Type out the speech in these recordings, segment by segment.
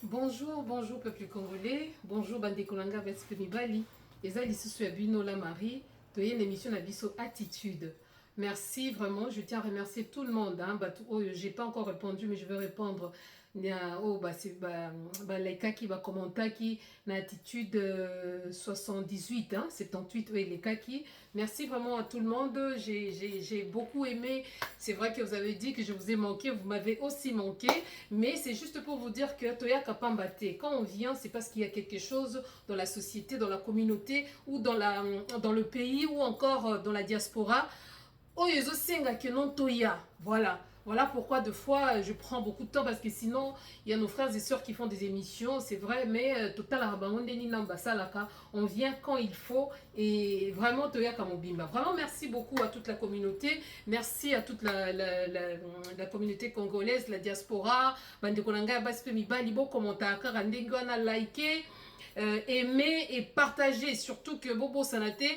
Bonjour, bonjour peuple congolais, bonjour bande kolanga basipe mibali. Eza lisusu ya bino la Marie, toye une émission na biso attitude. Merci vraiment, je tiens à remercier tout le monde hein, j'ai pas encore répondu mais je vais répondre. Oh c'est les qui va commenter qui na attitude 78 hein, 78 oui les qui. Merci vraiment à tout le monde, j'ai beaucoup aimé. C'est vrai que vous avez dit que je vous ai manqué, vous m'avez aussi manqué. Mais c'est juste pour vous dire que Toya Kapambate, quand on vient, c'est parce qu'il y a quelque chose dans la société, dans la communauté, ou dans le pays, ou encore dans la diaspora. Oyo senga que non Toya. Voilà. Voilà pourquoi deux fois je prends beaucoup de temps parce que sinon il y a nos frères et sœurs qui font des émissions, c'est vrai, mais total on vient quand il faut et vraiment Toya Kamobimba. Vraiment merci beaucoup à toute la communauté, merci à toute la communauté congolaise, la diaspora, bande kolanga baspe mibali bo commentaire ndenge wana liker aimer et partager surtout que bobo sanate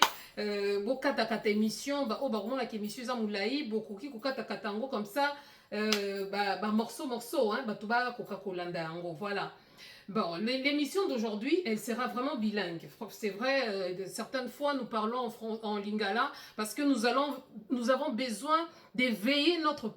bokata kata émission ba o ba komona ke émission za mulai bokoki kokata kata ngo comme ça morceau hein ba to ba koka kolanda yango voilà. Bon, l'émission d'aujourd'hui, elle sera vraiment bilingue. C'est vrai, certaines fois, nous parlons en lingala parce que nous avons besoin d'éveiller notre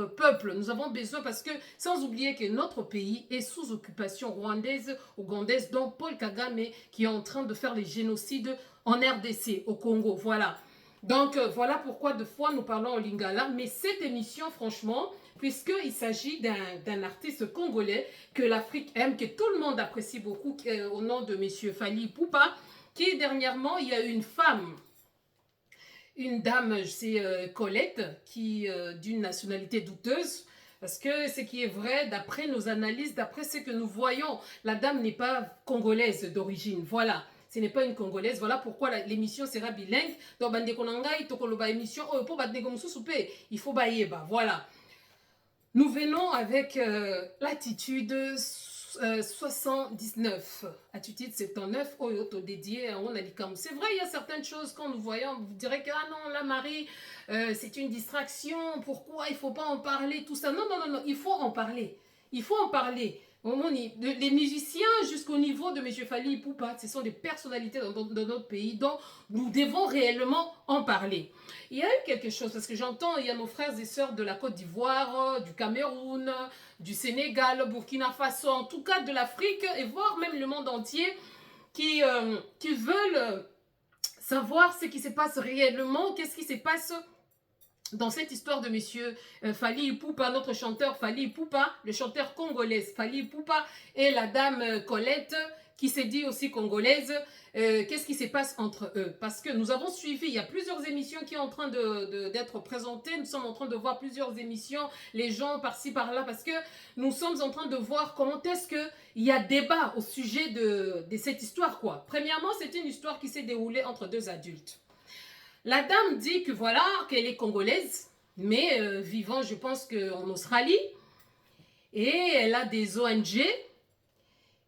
peuple. Nous avons besoin parce que, sans oublier que notre pays est sous occupation rwandaise, ougandaise, dont Paul Kagame qui est en train de faire les génocides en RDC, au Congo. Voilà. Donc, voilà pourquoi deux fois nous parlons en lingala. Mais cette émission, franchement, puisqu'il s'agit d'un artiste congolais que l'Afrique aime, que tout le monde apprécie beaucoup, au nom de M. Fally Ipupa, qui dernièrement, il y a une femme, une dame, c'est Colette, qui d'une nationalité douteuse, parce que ce qui est vrai, d'après nos analyses, d'après ce que nous voyons, la dame n'est pas congolaise d'origine, voilà. Ce n'est pas une congolaise, voilà pourquoi l'émission sera bilingue. Donc, émission, il faut bailler, voilà. Nous venons avec l'attitude 79. Attitude 79, auto dédié à Onalikam. C'est vrai, il y a certaines choses quand nous voyons, vous direz que ah non, la Marie, c'est une distraction, pourquoi il ne faut pas en parler, tout ça. Non, non, non, non, il faut en parler. Il faut en parler. Les musiciens jusqu'au niveau de M. Fally Ipupa, ce sont des personnalités dans notre pays dont nous devons réellement en parler. Il y a eu quelque chose, parce que j'entends, il y a nos frères et sœurs de la Côte d'Ivoire, du Cameroun, du Sénégal, Burkina Faso, en tout cas de l'Afrique, et voire même le monde entier, qui veulent savoir ce qui se passe réellement, qu'est-ce qui se passe dans cette histoire de monsieur Fally Ipupa, notre chanteur Fally Ipupa, le chanteur congolais Fally Ipupa et la dame Colette, qui s'est dit aussi congolaise, qu'est-ce qui se passe entre eux? Parce que nous avons suivi, il y a plusieurs émissions qui sont en train d'être présentées, nous sommes en train de voir plusieurs émissions, les gens par-ci par-là, parce que nous sommes en train de voir comment est-ce qu'il y a débat au sujet de cette histoire, quoi. Premièrement, c'est une histoire qui s'est déroulée entre deux adultes. La dame dit que voilà, qu'elle est congolaise, mais vivant, je pense qu'en Australie, et elle a des ONG,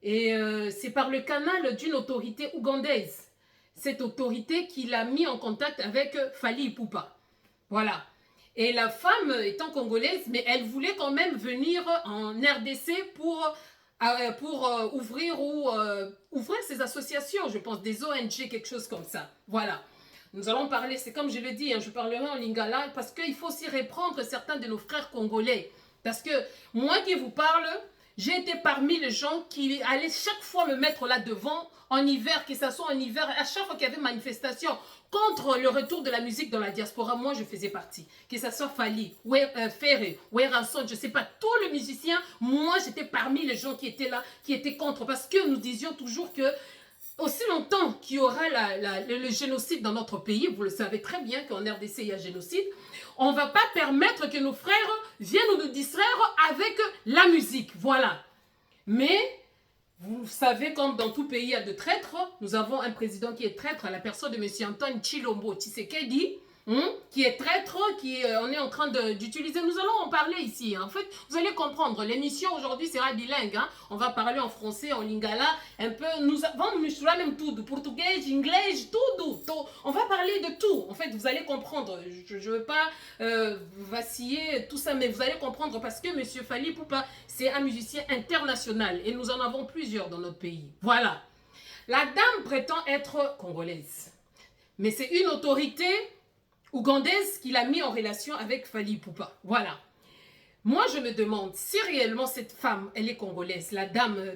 et c'est par le canal d'une autorité ougandaise. Cette autorité qui l'a mis en contact avec Fally Ipupa. Voilà. Et la femme étant congolaise, mais elle voulait quand même venir en RDC pour ouvrir ses associations, je pense, des ONG, quelque chose comme ça. Voilà. Nous allons parler, c'est comme je le dis, hein, je parlerai en lingala, parce qu'il faut aussi reprendre certains de nos frères congolais. Parce que moi qui vous parle, j'ai été parmi les gens qui allaient chaque fois me mettre là devant, en hiver, que ce soit en hiver, à chaque fois qu'il y avait manifestation contre le retour de la musique dans la diaspora, moi je faisais partie. Que ce soit Fally, Ferré, Ranson, je ne sais pas, tous les musiciens, moi j'étais parmi les gens qui étaient là, qui étaient contre. Parce que nous disions toujours que aussi longtemps qu'il y aura le génocide dans notre pays, vous le savez très bien qu'en RDC il y a génocide, on ne va pas permettre que nos frères viennent nous distraire avec la musique, voilà. Mais, vous savez, comme dans tout pays il y a de traîtres, nous avons un président qui est traître à la personne de M. Antoine Tshilombo Tshisekedi, qui est traître, on est en train d'utiliser. Nous allons en parler ici. En fait, vous allez comprendre. L'émission aujourd'hui sera bilingue. Hein. On va parler en français, en lingala, un peu. Nous vamos misturar même tout, du portugais, anglais, tout. On va parler de tout. En fait, vous allez comprendre. Je ne veux pas vaciller tout ça, mais vous allez comprendre parce que Monsieur Fally Ipupa, c'est un musicien international et nous en avons plusieurs dans notre pays. Voilà. La dame prétend être congolaise, mais c'est une autorité ougandaise qui l'a mis en relation avec Fally Ipupa. Voilà. Moi, je me demande si réellement cette femme, elle est congolaise, la dame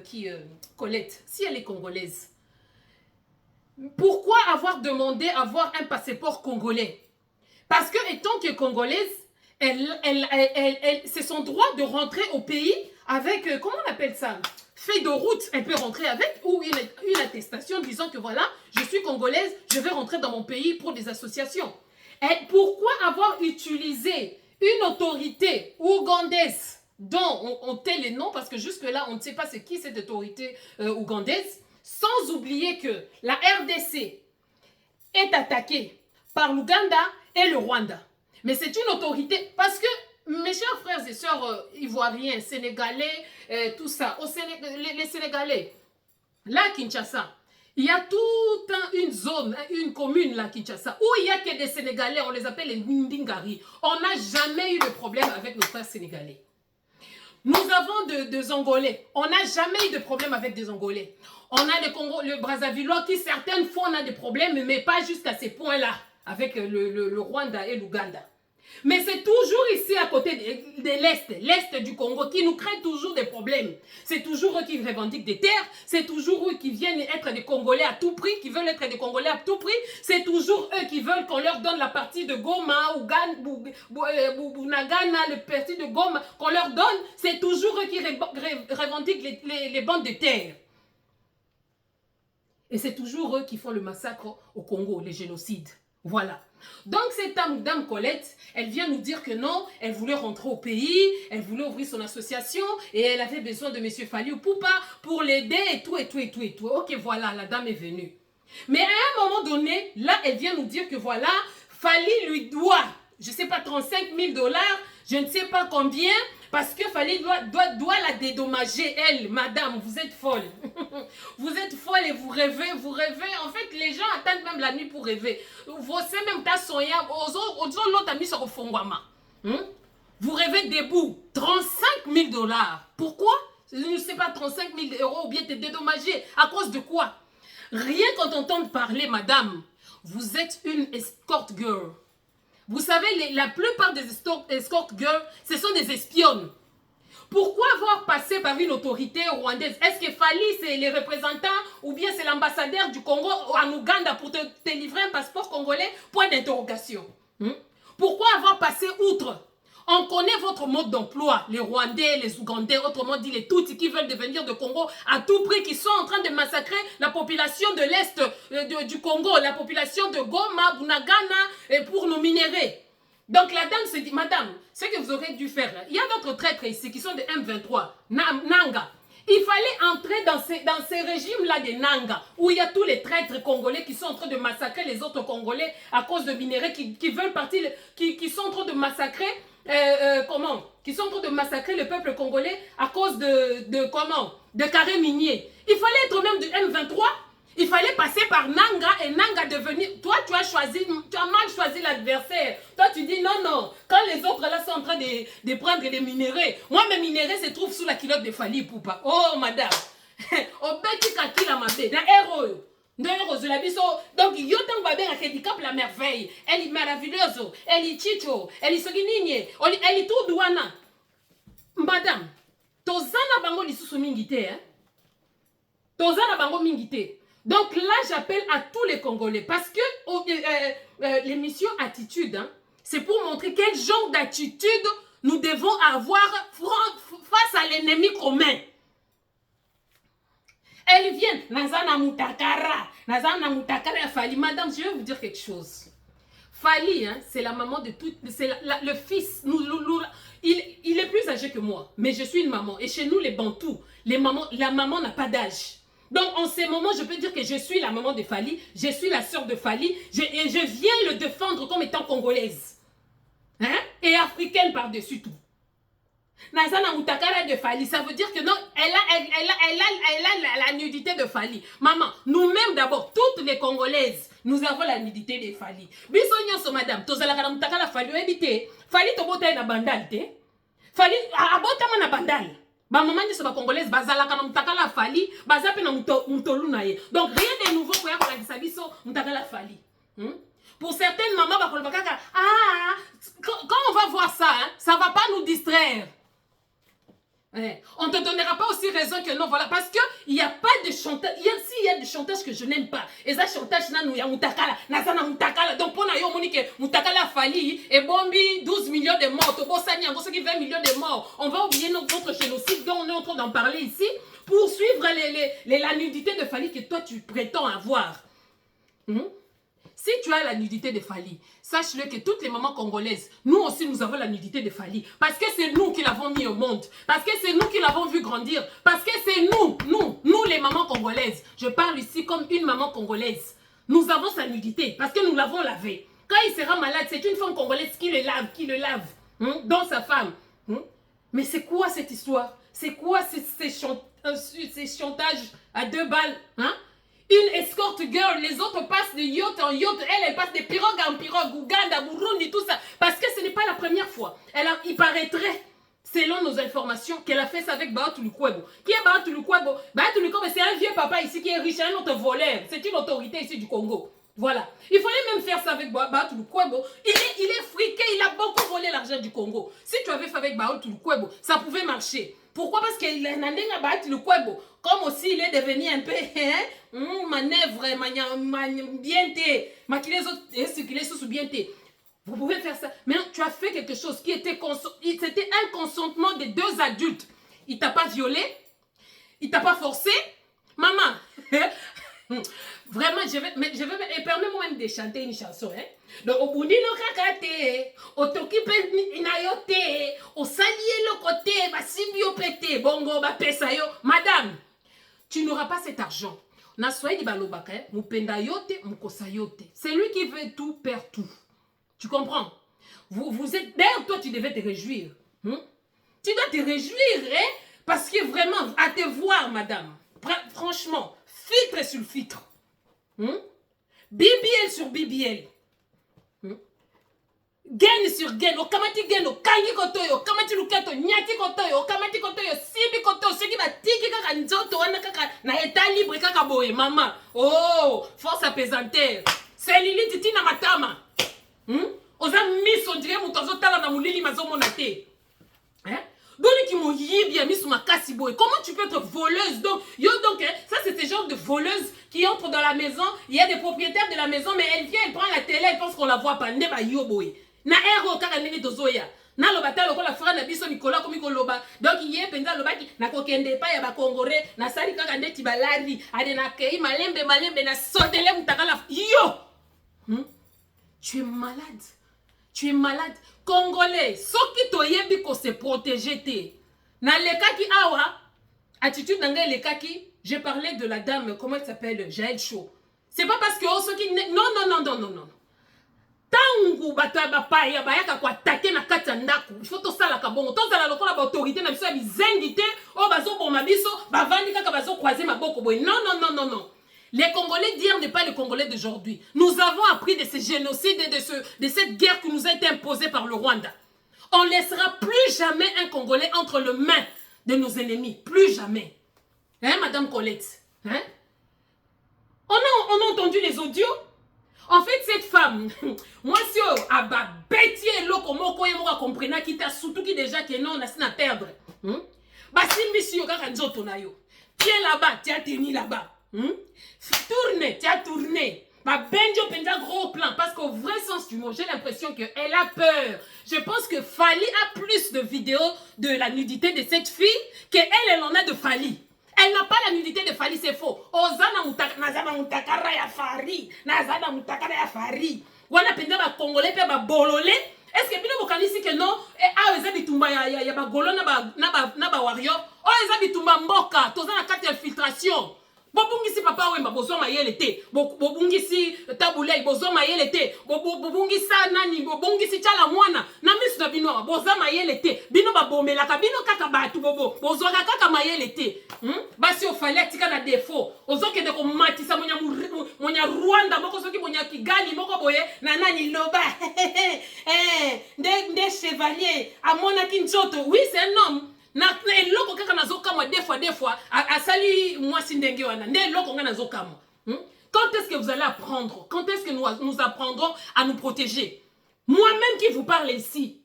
Colette, si elle est congolaise, pourquoi avoir demandé avoir un passeport congolais? Parce que, étant que congolaise, c'est son droit de rentrer au pays avec, comment on appelle ça? Fait de route, elle peut rentrer avec, ou une attestation disant que voilà, je suis congolaise, je vais rentrer dans mon pays pour des associations. Et pourquoi avoir utilisé une autorité ougandaise dont on tait les noms, parce que jusque-là, on ne sait pas c'est qui cette autorité ougandaise, sans oublier que la RDC est attaquée par l'Ouganda et le Rwanda. Mais c'est une autorité, parce que mes chers frères et sœurs ivoiriens, sénégalais, tout ça, les Sénégalais, là à Kinshasa, il y a toute une zone, une commune là, Kinshasa, où il n'y a que des Sénégalais, on les appelle les Ndingari. On n'a jamais eu de problème avec nos frères sénégalais. Nous avons des Angolais. On n'a jamais eu de problème avec des Angolais. On a le Brazzavillois qui, certaines fois, on a des problèmes, mais pas jusqu'à ces points-là, avec le Rwanda et l'Ouganda. Mais c'est toujours ici à côté de l'Est du Congo, qui nous crée toujours des problèmes. C'est toujours eux qui revendiquent des terres, c'est toujours eux qui viennent être des Congolais à tout prix, qui veulent être des Congolais à tout prix, c'est toujours eux qui veulent qu'on leur donne la partie de Goma, Bunagana, le parti de Goma, qu'on leur donne, c'est toujours eux qui revendiquent les bandes de terre. Et c'est toujours eux qui font le massacre au Congo, les génocides. Voilà. Donc cette dame Colette, elle vient nous dire que non, elle voulait rentrer au pays, elle voulait ouvrir son association et elle avait besoin de Monsieur Fally Ipupa pour l'aider et tout. Ok, voilà, la dame est venue. Mais à un moment donné, là, elle vient nous dire que voilà, Fally lui doit, je ne sais pas, 35 000 $, je ne sais pas combien, parce que Fally doit la dédommager. Elle, madame, vous êtes folle. Vous êtes folle et vous rêvez. En fait, les gens attendent même la nuit pour rêver. Vous savez même ta soya, l'autre a mis sur le fongwama. Vous rêvez debout. 35 000 $. Pourquoi? Je ne sais pas, 35 000 € ou bien t'es dédommagé. À cause de quoi? Rien qu'en t'entendre parler, madame, vous êtes une escort girl. Vous savez, la plupart des escort girls, ce sont des espionnes. Pourquoi avoir passé par une autorité rwandaise? Est-ce que Fally, c'est les représentants ou bien c'est l'ambassadeur du Congo en Ouganda pour te livrer un passeport congolais? Point d'interrogation. Pourquoi avoir passé outre? On connaît votre mode d'emploi, les Rwandais, les Ougandais, autrement dit les Tutsis qui veulent devenir de Congo à tout prix, qui sont en train de massacrer la population de l'Est du Congo, la population de Goma, Bunagana, et pour nous minérer. Donc la dame se dit, madame, ce que vous aurez dû faire, là, il y a d'autres traîtres ici qui sont de M23, Nanga. Il fallait entrer dans ces régimes-là de Nanga, où il y a tous les traîtres congolais qui sont en train de massacrer les autres Congolais à cause de minéraux, qui veulent partir, qui sont en train de massacrer, qui sont en train de massacrer le peuple congolais à cause de carrés miniers. Il fallait être même du M23. Il fallait passer par Nanga et Nanga devenir... Toi, tu as mal choisi l'adversaire. Toi, tu dis non. Quand les autres là sont en train de prendre les minéraux, moi, mes minéraux se trouvent sous la culotte de Fally Ipupa. Oh, madame. Obeki kakila mabe. Na héros. Donc, yotan babe na handicap la merveille. Elle est maravilloso. Elle est chicho. Elle est sogininye. Elle est tout douana. Madame, tozana bango lisusu mingite. Tozana bango mingite. Donc là, j'appelle à tous les Congolais parce que l'émission Attitude, c'est pour montrer quel genre d'attitude nous devons avoir face à l'ennemi commun. Elles viennent, Nazana Mutakara, Fally. Madame, je vais vous dire quelque chose. Fally, c'est la maman de tout, c'est le fils. Il est plus âgé que moi, mais je suis une maman. Et chez nous, les Bantous, la maman n'a pas d'âge. Donc, en ces moments, je peux dire que je suis la maman de Fally, je suis la sœur de Fally, et je viens le défendre comme étant congolaise. Hein? Et africaine par-dessus tout. Nazana Moutakala de Fally, ça veut dire que non, elle a la nudité de Fally. Maman, nous-mêmes d'abord, toutes les Congolaises, nous avons la nudité de Fally. Bisognoso madame, tozala kana Moutakala Fally, ebite, Fally tobota na bandal te. Fally abota na bandal. Ba maman ni soba Congolaise bazala kana Moutakala Fally, bazape na mutolu na ye. Donc rien de nouveau pour ya kola bisabiso Moutakala Fally. Pour certaines mamans, quand on va voir ça, hein, ça ne va pas nous distraire. On ne te donnera pas aussi raison que non, voilà, parce qu'il n'y a pas de chantage. Il y a des chantages que je n'aime pas. Et ça, chantage, il y a Moutakala, Nazana Moutakala. Donc, pour nous, Moutakala Fally et Bombi, 12 millions de morts. Tobosani, en 20 millions de morts. On va oublier notre génocide dont on est en train d'en parler ici pour suivre la nudité de Fally que toi, tu prétends avoir. Si tu as la nudité de Fally, sache-le que toutes les mamans congolaises, nous aussi nous avons la nudité de Fally. Parce que c'est nous qui l'avons mis au monde. Parce que c'est nous qui l'avons vu grandir. Parce que c'est nous les mamans congolaises. Je parle ici comme une maman congolaise. Nous avons sa nudité parce que nous l'avons lavé. Quand il sera malade, c'est une femme congolaise qui le lave, dans sa femme. Mais c'est quoi cette histoire? C'est quoi ces chantages à 2 balles? Une escort girl, les autres passent de yacht en yacht, elle passe de pirogue en pirogue, Ouganda, Burundi, tout ça. Parce que ce n'est pas la première fois. Il paraîtrait, selon nos informations, qu'elle a fait ça avec Baotou Lukwebo. Qui est Baotou Lukwebo? Baotou Lukwebo, c'est un vieux papa ici qui est riche, un autre voleur. C'est une autorité ici du Congo. Voilà. Il fallait même faire ça avec Baotou Lukwebo. Il est friqué, il a beaucoup volé l'argent du Congo. Si tu avais fait avec Baotou Lukwebo, ça pouvait marcher. Pourquoi? Parce qu'il a Baotou Lukwebo. Comme aussi il est devenu un peu manœuvre, bien té, maquiller les autres, circuler sous bien té. Vous pouvez faire ça. Mais tu as fait quelque chose qui était c'était un consentement des 2 adultes. Il t'a pas violé, il t'a pas forcé. Maman, vraiment, et permets-moi même de chanter une chanson. Donc, au bout de kakate, au tokipe inayote, au salier le côté, basibio pété, bongo, ba pesayo. Madame, tu n'auras pas cet argent. C'est lui qui veut tout, perd tout. Tu comprends? Vous êtes... D'ailleurs, toi, tu devais te réjouir. Tu dois te réjouir, parce que vraiment, à te voir, madame, franchement, filtre sur filtre. BBL sur BBL. Gain sur gain, okamati gain, okangi kotoyo, okamati luketo, nyati kotoyo, okamati kotoyo, sibi kotoyo, ceux va tiki kaka nzoto wana kaka na état libre kaka boye, maman. Oh, force apesanteur. C'est Lili titi na matama. Oza mis on dirait mutozo tala na mulili mazomo na te. Doni ki mo yibia mis makasi boye. Comment tu peux être voleuse? Donc, ça c'est ce genre de voleuse qui entre dans la maison, il y a des propriétaires de la maison, mais elle vient, elle prend la télé, elle pense qu'on la voit pas. Neba yo boye. Na ero kaka nini tozoya na lobata lokola frère na biso Nicolas komi ko loba donc yé penza lobaki na kokende pa ya ba congolais na sali kaka ndeti balari ade na kei malembe na sotele mutakala yo. Tu es malade congolais soki toyebi ko se protéger te na lekaki awa attitude nanga lekaki. Je parlais de la dame, comment elle s'appelle, Jaël Chaud. C'est pas parce que soki non. Tangu bato bapaya bayaka ko attaquer na kati ya ndako. Il faut to sala ka bongo. To sala lokola ba autorité na biso ya bizengité o bazo boma biso bavandi kaka bazo croiser maboko boy. Non. Les Congolais d'hier n'est pas les Congolais d'aujourd'hui. Nous avons appris de ce génocide et de cette guerre qui nous a été imposée par le Rwanda. On ne laissera plus jamais un Congolais entre les mains de nos ennemis. Plus jamais. Madame Colette? On a entendu les audios. En fait, cette femme, moi, si on a bêti et l'eau comme on a compris, qui t'a surtout qui déjà qui non, on a perdre. Si monsieur, tiens là-bas, tu as tenu là-bas. Tourne, tu as tourné. Benjo Penda gros plan. Parce qu'au vrai sens du mot, j'ai l'impression qu'elle a peur. Je pense que Fally a plus de vidéos de la nudité de cette fille qu'elle en a de Fally. Elle n'a pas la nudité de Fally, c'est faux. Ozana mutakara ya Fally. Nazana mutakara ya Fally. Wana penda ba congolais pe ba bololé. Est-ce que bino bokanisi que non? Ah, eza bitumba ya ba golo na ba warrior. Oh, eza bitumba mboka. Tozana carte d'infiltration. Bobungisi papa wemba bozo mayele te. Bobungisi tabulei bozo mayele te. Bobungisa nani bobungisi chala mwana. Na misu na bino bozo mayele te. Bino babomelaka bino kaka batu bobo. Bozo kaka mayele te. Basi ofale tika na défaut. Ozo kende ko matisa monya Rwanda moko soki monya Kigali moko boye na nani loba. Nde chevalier amona kinchoto. Oui, c'est un homme. Na eloko kaka nazokama des fois asali mwasi ndenge wana nde eloko nga nazokama. Quand est-ce que vous allez apprendre? Quand est-ce que nous apprendrons à nous protéger? Moi-même qui vous parle ici,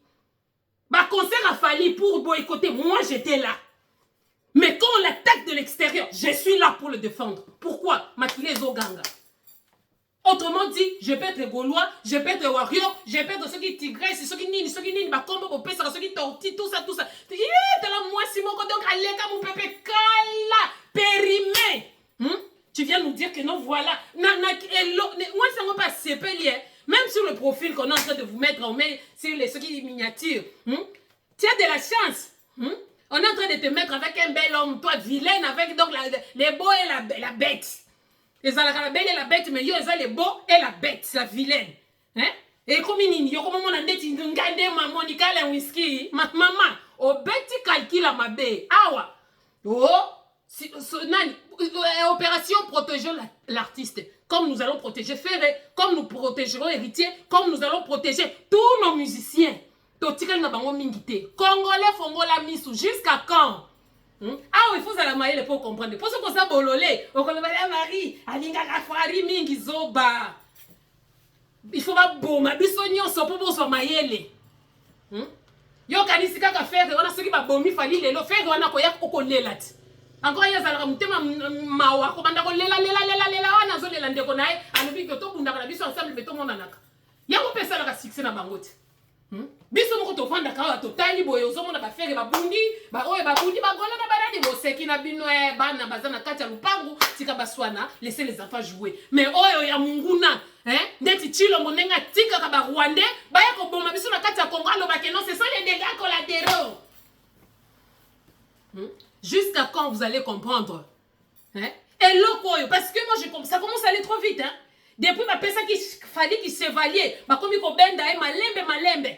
ma concert a fallu pour boycotter, moi j'étais là. Mais quand on l'attaque de l'extérieur, je suis là pour le défendre. Pourquoi? Makile Zoganga. Autrement dit, je peux être Gaulois, je peux être Warrior, je peux être ceux qui tigresse, ceux qui nini, bah combo, ceux qui tortillent, tout ça. T'es là, moi, si mon donc, allez, comme mon pépé, kala, périmé. Tu viens nous dire que non, voilà. Moi, ça ne va pas s'épeler. Même sur le profil qu'on est en train de vous mettre, on met sur ceux qui miniatures. Tu as de la chance. On est en train de te mettre avec un bel homme, toi, vilaine, avec donc les beaux et la bête. Les la belle et la bête, mais yo, les beaux et la bête, la vilaine. Hein? Et comme il y a comme on a dit, maman, ni un whisky, maman, au bête calcule à ma baie. Awa. Oh, opération protéger l'artiste. Comme nous allons protéger Ferré, comme nous protégerons Héritier, comme nous allons protéger tous nos musiciens. Totikal na bango mingité. Congolais fongola misu jusqu'à quand? Ah oui, il faut la maille pour comprendre. Pour ce qu'on s'est bololé, on connaît la Marie, alinga la frari mingi zoba. Il faut pas boma, bisogno so pour so maille. Yo kanisika ka faire, on a ce qui va bomi fali lelo, faire on a koya kokolelati. Encore ya zalaka mutema mawa ko banda ko lela wana zo lela ndeko nae, alobi ko to bunda ka biso ensemble beto monanaka. Ya ko pesa la succès na bangote. Biso moko to vanda ka to tali boye ozomona ba faire ba bundi ba oye ba bundi ba gola na baradi boseki na bino bana bazana kati ya lupangu tika baswana laisser les enfants jouer mais oyo ya munguna ndeti chilo monenga tika ka ba rwandais ba ya ko boma biso na kati ya Congo alo ba ke non ce sont les dégâts collatéraux. Jusqu'à quand vous allez comprendre? Et lokoyo parce que moi ça commence à aller trop vite depuis ma personne qui fallait qu'il chevalier ma comme ko benda malembe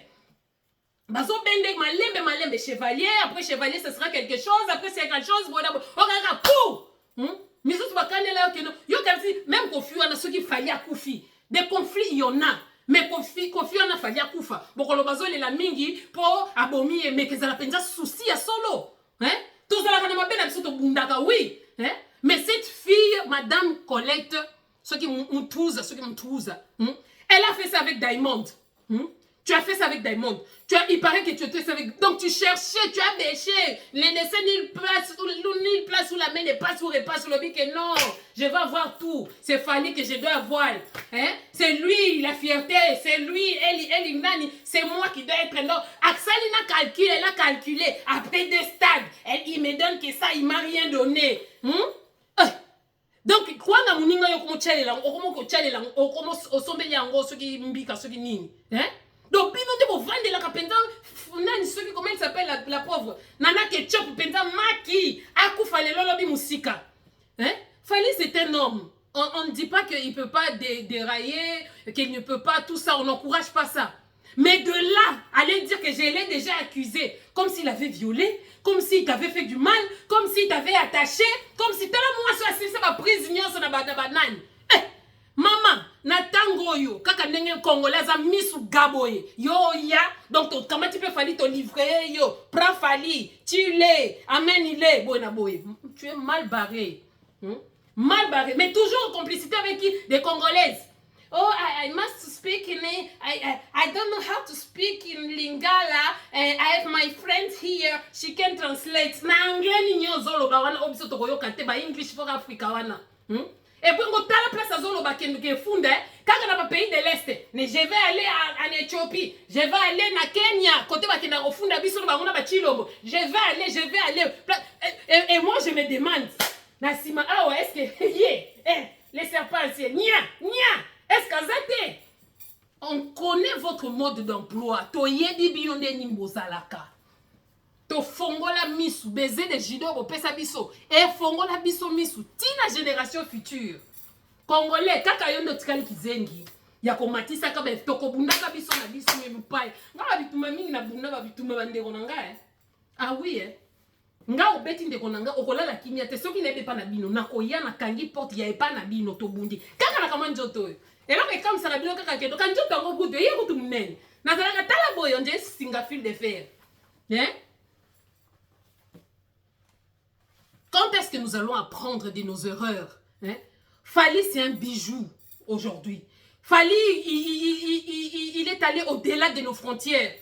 bazo bende malembe chevalier, après chevalier ce sera quelque chose, après c'est quelque chose voilà regarde pou miso bakane là que non yo kasi même Kofi wana ceux qui fallait akufi des conflits il y en a mais Kofi wana fallait akufa bokolo bazo le la mingi pour abomi mais que ça la penza souci à solo tout ça la kana mabena biso to bundaka oui mais cette fille madame Colette ceux qui m'touza elle a fait ça avec Diamond. Tu as fait ça avec Diamond. Il paraît que tu étais avec... Donc tu cherchais, tu as bêché. Les dessins, ils placent où la main n'est pas sur et pas sur le bic. Et non, je vais avoir tout. C'est Fanny que je dois avoir. C'est lui, la fierté. C'est lui, elle, nani. C'est moi qui dois être... Non, Axel, elle a calculé. Après des stades, il me donne que ça, il m'a rien donné. Donc, quoi na muninga yo komo chalela, okomo ko chalela, okomo osombe yango soki mbika soki nini, donc bino de bo vendre la kapenda nani soki comment il s'appelle la pauvre nana ketchup penda maki akufa lelo lobi musika. Fali c'est un homme. On ne dit pas qu'il peut pas dérailler, qu'il ne peut pas tout ça, on n'encourage pas ça. Mais de là, aller dire que je l'ai déjà accusé, comme s'il avait violé, comme s'il t'avait fait du mal, comme s'il t'avait attaché, comme si tellement moi je suis ma prisonnière sur la banane. Maman, natango yo, kaka nenge congolaise a misu gaboye. Yo ya, donc comment tu peux falloir te livrer yo, prends Fali, tu l'es, amène-le, boy. Tu es mal barré. Mal barré, mais toujours en complicité avec qui? Des Congolaises. Oh, I must speak in I don't know how to speak in Lingala. I have my friend here. She can translate. Na anglais ni zolo ba wana obiso to koyoka te ba English for Africa wana. Et puis on tala place à zolo ba ke funde kaka na ba pays de l'Est. Mais je vais aller en Éthiopie. Je vais aller na Kenya côté ba kena ofunda biso ba ngona ba Chilombo. Je vais aller. Et moi je me demande na sima ah ouais est-ce que les serpents c'est nia. Est-ce que on connaît votre mode d'emploi? Toyedi bionde nimbo salaka. to fongola misu baiser de judo au pesa biso et fongola biso misu tina génération future congolais kaka yondo tikali kizengi ya komatisa ka be tokobundaka biso na biso melupai nga bituma mingi na bunda ba bituma bandeko na nga ah oui nga obeti ndeko na nga okolala kimia te soki nebe pa na bino na koya na kangi porte ya epa na bino to bundi kaka na kama njoto yo eloko ekamisa bino kaka kendo ka njoto yango budu ye kutu munene nazalaka tala boyo nje singa fil de fer Quand est-ce que nous allons apprendre de nos erreurs? Fally, c'est un bijou aujourd'hui. Fally, il est allé au-delà de nos frontières.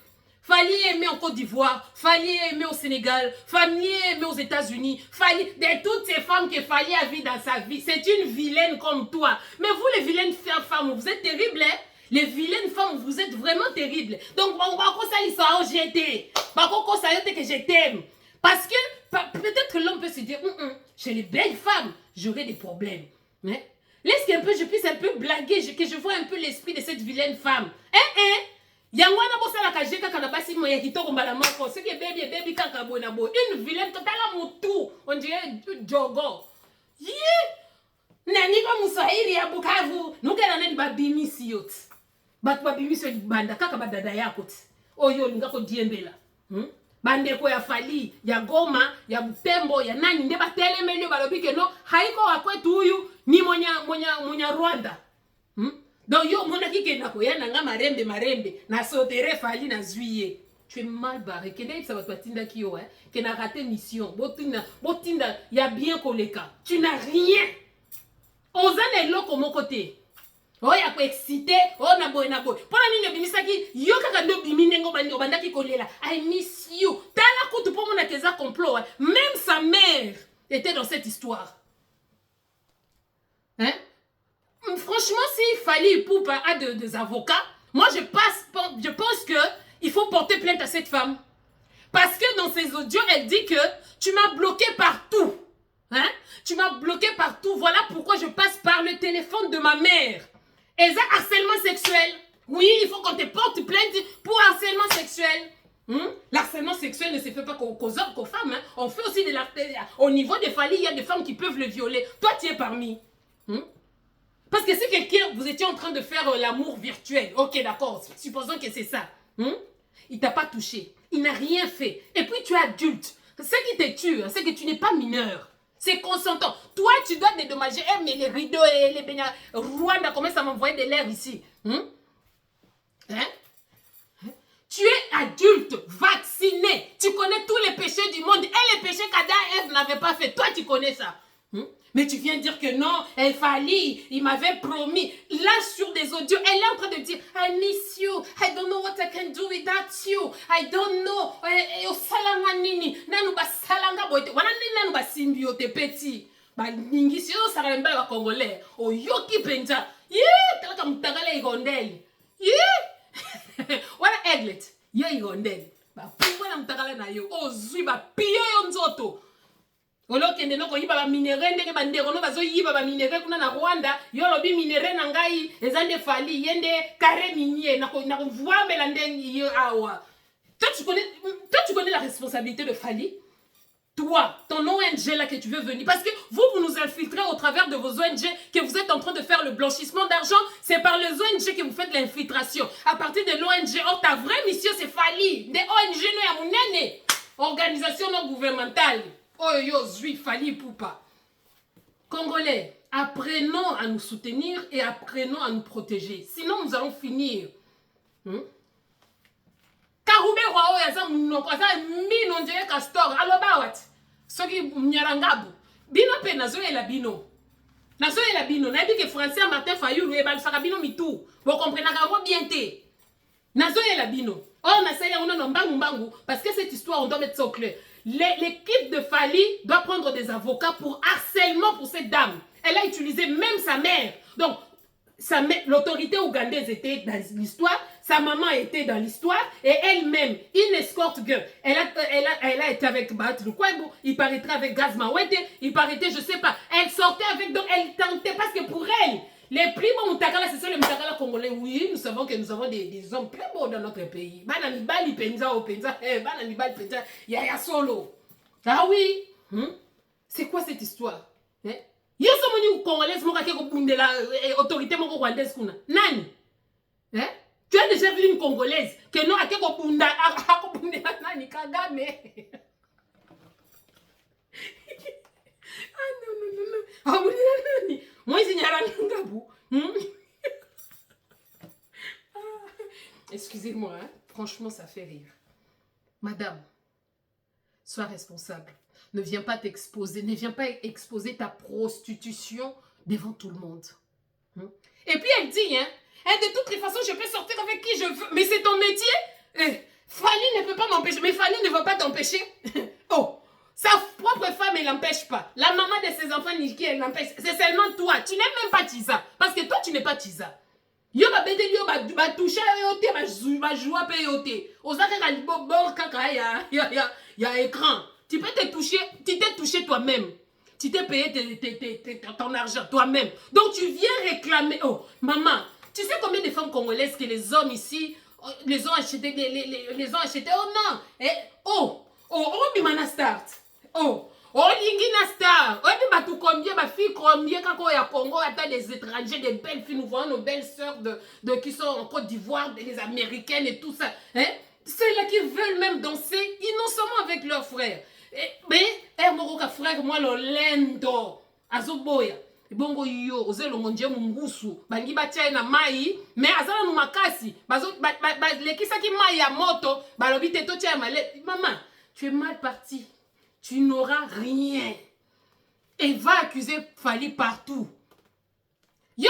Fally est aimé en Côte d'Ivoire, Fally est aimé au Sénégal, Fally est aimé aux États-Unis, Fally, de toutes ces femmes que Fally a vues dans sa vie, c'est une vilaine comme toi. Mais vous, les vilaines femmes, vous êtes terribles, hein? Les vilaines femmes, vous êtes vraiment terribles. Donc, ça que je t'aime. Parce que peut-être l'homme peut se dire, chez les belles femmes, j'aurai des problèmes. Laisse qu'un peu, je puisse un peu blaguer, que je vois un peu l'esprit de cette vilaine femme. Yangwana bosa la kajeka kanabasi moya kitoko mbalamoko. Ce qui est baby kakabonabo. Une vilaine totala mutu. On dirait jogo. Nani ba muswahili ya Bukavu. Nuke na nani babimisi yote. Batu babimisi yote banda kaka badada yako. Oyo lingako diembela. Bandeko ya Fally, ya Goma, ya Butembo, ya nani nde batelemelio balobike no haiko wakwetu huyu ni monya Rwanda. Donc yo mona kikenda ko yana nga marembe na sotere Fally na zuiye. Tu es mal barré. Kende ça va t'atinda kiyo que na raté mission. Botinda ya bien koleka. Tu n'as rien. Ozane loko mon côté. Oh ya ko excité, oh na boy. Pona nini bimisaki yo kaka ndo biminengo bandaki kolela. I miss you. Tala kutu po mona keza complot. Même sa mère était dans cette histoire. Franchement, si Fally Ipupa a des avocats, moi je pense que il faut porter plainte à cette femme. Parce que dans ses audios, elle dit que tu m'as bloqué partout. Tu m'as bloqué partout. Voilà pourquoi je passe par le téléphone de ma mère. Et ça, harcèlement sexuel. Oui, il faut qu'on te porte plainte pour harcèlement sexuel. L'harcèlement sexuel ne se fait pas qu'aux hommes, qu'aux femmes. On fait aussi de l'harcèlement. Au niveau des Fally, il y a des femmes qui peuvent le violer. Toi, tu es parmi. Parce que si quelqu'un, vous étiez en train de faire l'amour virtuel, ok, d'accord, supposons que c'est ça. Il t'a pas touché. Il n'a rien fait. Et puis tu es adulte. Ce qui te tue, c'est que tu n'es pas mineur. C'est consentant. Toi, tu dois dédommager. Mais les rideaux et les baignades. Rwanda commence à m'envoyer de l'air ici. Tu es adulte, vacciné. Tu connais tous les péchés du monde. Et les péchés qu'Adam et Ève n'avaient pas fait. Toi, tu connais ça. Mais tu viens dire que non, elle Fally, il m'avait promis. Là, sur des audios, elle est en train de dire I miss you, I don't know what I can do without you, I don't know. Salanga nini, nanu ba salanga boite, wana nini nanu ba symbiote petit. Ba ningisi yo saremba ba congolais. O yoki penja. Talaka mutagala igondeli. Wana eglet, yo igondeli. Ba pungwa na mutagala na yo. O zui ba piyo yo nzoto. Olokende noko yiba ba minere ndenge bandeko no bazo yiba ba minere kuna na Rwanda yo lobi minere na ngai ezande Fally yende carré minier na ko vuambela ndenge yo awa. Toi tu connais la responsabilité de Fally. Toi, ton ONG là que tu veux venir parce que vous nous infiltrez au travers de vos ONG que vous êtes en train de faire le blanchissement d'argent, c'est par les ONG que vous faites l'infiltration. À partir de l'ONG, ta vraie mission c'est Fally, des ONG no ya munene, organisation non gouvernementale. Oh yo, zui, Fally Ipupa. Congolais, apprenons à nous soutenir et apprenons à nous protéger. Sinon, nous allons finir. Karube Rwao yaza mnoko, yaza mino njeye kastor. Alo bawat. Soki mnyarangabu. Bino pe nazo la bino. Nazo la bino. Na que français Martin Fayulu e balsaka bino mitou. Vous comprenez ka bien te. Nazo la bino. Oh, na saya uno mbangu parce que cette histoire on doit mettre ça au clair. L'équipe de Fally doit prendre des avocats pour harcèlement pour cette dame. Elle a utilisé même sa mère. Donc, l'autorité ougandaise était dans l'histoire, sa maman était dans l'histoire, et elle-même, une escorte girl. Elle a été avec Batou Kwebo, il paraîtrait avec Gaz Mawete, il paraîtrait, je sais pas. Elle sortait avec, donc elle tentait, parce que pour elle, Les plus beaux Moutakala, ce sont les Moutakala congolais. Oui, nous savons que nous avons des hommes très beaux dans notre pays. Banani Bali Penza au Penza, Banani Bali Penza, Yaya Solo. Ah oui, c'est quoi cette histoire? Yo somoni congolaise moka ke ko bundela autorité moko rwandaise kuna. Nani? Tu as déjà vu une congolaise que non a ke ko bundela nani Kagame. Ah non non non non. Ah oui. Moi je nyara ngabu. Excusez-moi, hein? Franchement ça fait rire. Madame, sois responsable. Ne viens pas t'exposer, ne viens pas exposer ta prostitution devant tout le monde. Et puis elle dit, de toutes les façons, je peux sortir avec qui je veux. Mais c'est ton métier. Fanny ne peut pas m'empêcher. Mais Fanny ne va pas t'empêcher. Oh, sa propre femme, elle l'empêche pas. La maman de ses enfants, Niki, elle l'empêche. C'est seulement toi. Tu n'es même pas Tisa. Parce que toi, tu n'es pas Tisa. Yo ba bede yo ba toucher yo te ba jouer pe yo te. Ozaka ka libobor kaka ya écran. Tu peux te toucher, tu t'es touché toi-même. Tu t'es payé ton argent toi-même. Donc tu viens réclamer. Oh, maman, tu sais combien de femmes congolaises que les hommes ici les ont acheté, les ont acheté. Oh non. Bimana start. Lingina star. Batu combien, ma fille combien quand il y a Congo, attend des étrangers, des belles filles, nous voyons nos belles sœurs qui sont en Côte d'Ivoire, les Américaines et tout ça. Ceux-là qui veulent même danser innocemment avec leurs frères. Mais, mon frère, moi, le lento, azoboya. Bongo yo, ozelo monje mungusu, bangi batia na mai, mais azala no makasi, lekisa ki mai ya moto, balobi te to tia male. Maman, tu es mal parti. Tu n'auras rien. Et va accuser Fali partout. Yo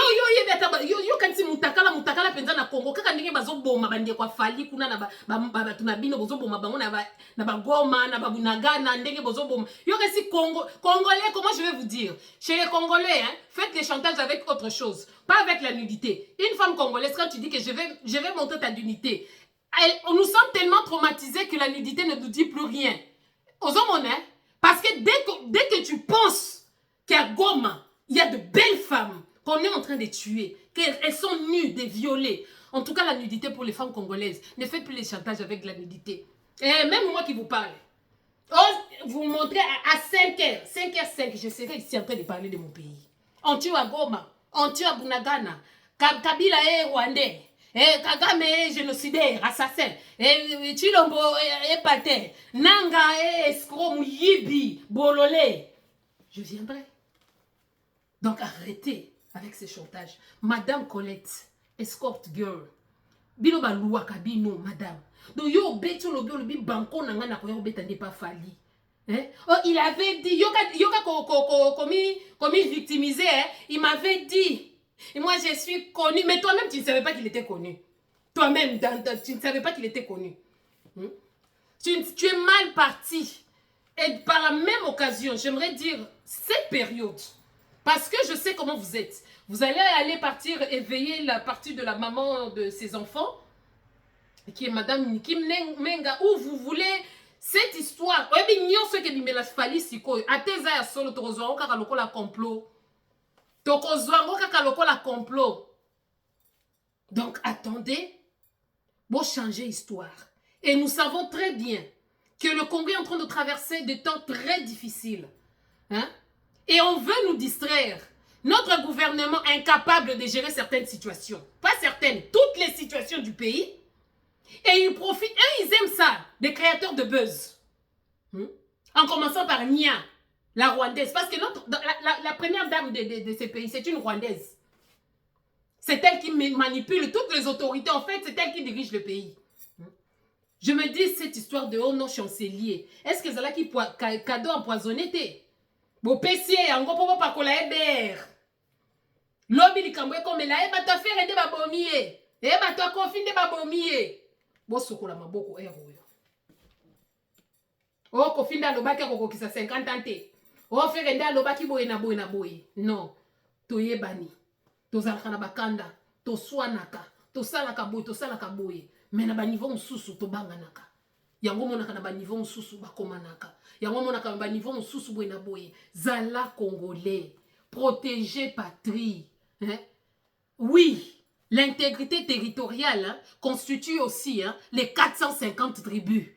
kanti mutakala penza na Congo kaka ndenge bazoboma bande kwa Fali kuna na tunabino bozoboma bango na bagoma na babunagana ndenge bozoboma. Yo kasi Congolais, comment je vais vous dire? Chez les Congolais, faites les chantages avec autre chose, pas avec la nudité. Une femme congolaise, quand tu dis que je vais montrer ta dignité, nous sommes tellement traumatisés que la nudité ne nous dit plus rien. Aux hommes, parce que dès que tu penses qu'à Goma, il y a de belles femmes qu'on est en train de tuer, qu'elles sont nues, des violées. En tout cas, la nudité pour les femmes congolaises. Ne faites plus les chantages avec la nudité. Et même moi qui vous parle. Vous montrez à 5h, 5h05, je serai ici en train de parler de mon pays. On tue à Goma, on tue à Bunagana, Kabila est rwandais. Kagame est génocidaire, assassin. Chilombo est paté. Nanga est escroc, mouyibi, bololé. Je viendrai. Donc arrêtez avec ces chantages. Madame Colette, escort girl. Bino ba loi kabino, madame. Donc yo beto lobi lobi banko nanga na koyo betande pas Fali. Oh, il avait dit, yoka commis victimisé, il m'avait dit. Et moi, je suis connu. Mais toi-même, tu ne savais pas qu'il était connu. Toi-même, tu ne savais pas qu'il était connu. Tu es mal parti. Et par la même occasion, j'aimerais dire cette période. Parce que je sais comment vous êtes. Vous allez aller partir éveiller la partie de la maman de ses enfants, qui est Madame Kim Menga, où vous voulez cette histoire. Donc attendez, pour changer l'histoire. Et nous savons très bien que le Congo est en train de traverser des temps très difficiles. Et on veut nous distraire. Notre gouvernement est incapable de gérer certaines situations. Pas certaines, toutes les situations du pays. Et ils profitent, ils aiment ça, des créateurs de buzz. En commençant par Nia, la Rwandaise. Parce que la première dame de ces pays, c'est une Rwandaise. C'est elle qui manipule toutes les autorités. En fait, c'est elle qui dirige le pays. Je me dis, cette histoire de oh non chancelier, est-ce que c'est là qui cadeau empoisonné? Bon, pessier, en gros, pour pas qu'on la hébert. L'obi li kambwe comme la eba ta faire de babomie. Eba ta confine de babomie. Bo sokola maboko eroyo. Oh, kofinda lobaki kokokisa 50 ans te. Oh, faire nda lobaki boye na boye na boye. Non. Toyebani. Tozalaka na bakanda. Toswanaka. Tosalaka boye, tosalaka boye. Mais na ba niveau mususu tobanganaka. Yango monaka na ba niveau mususu bakomanaka. Yango monaka na ba niveau mususu boye na boye. Zala congolais. Protéger patrie. Oui, l'intégrité territoriale hein, constitue aussi hein, les 450 tribus.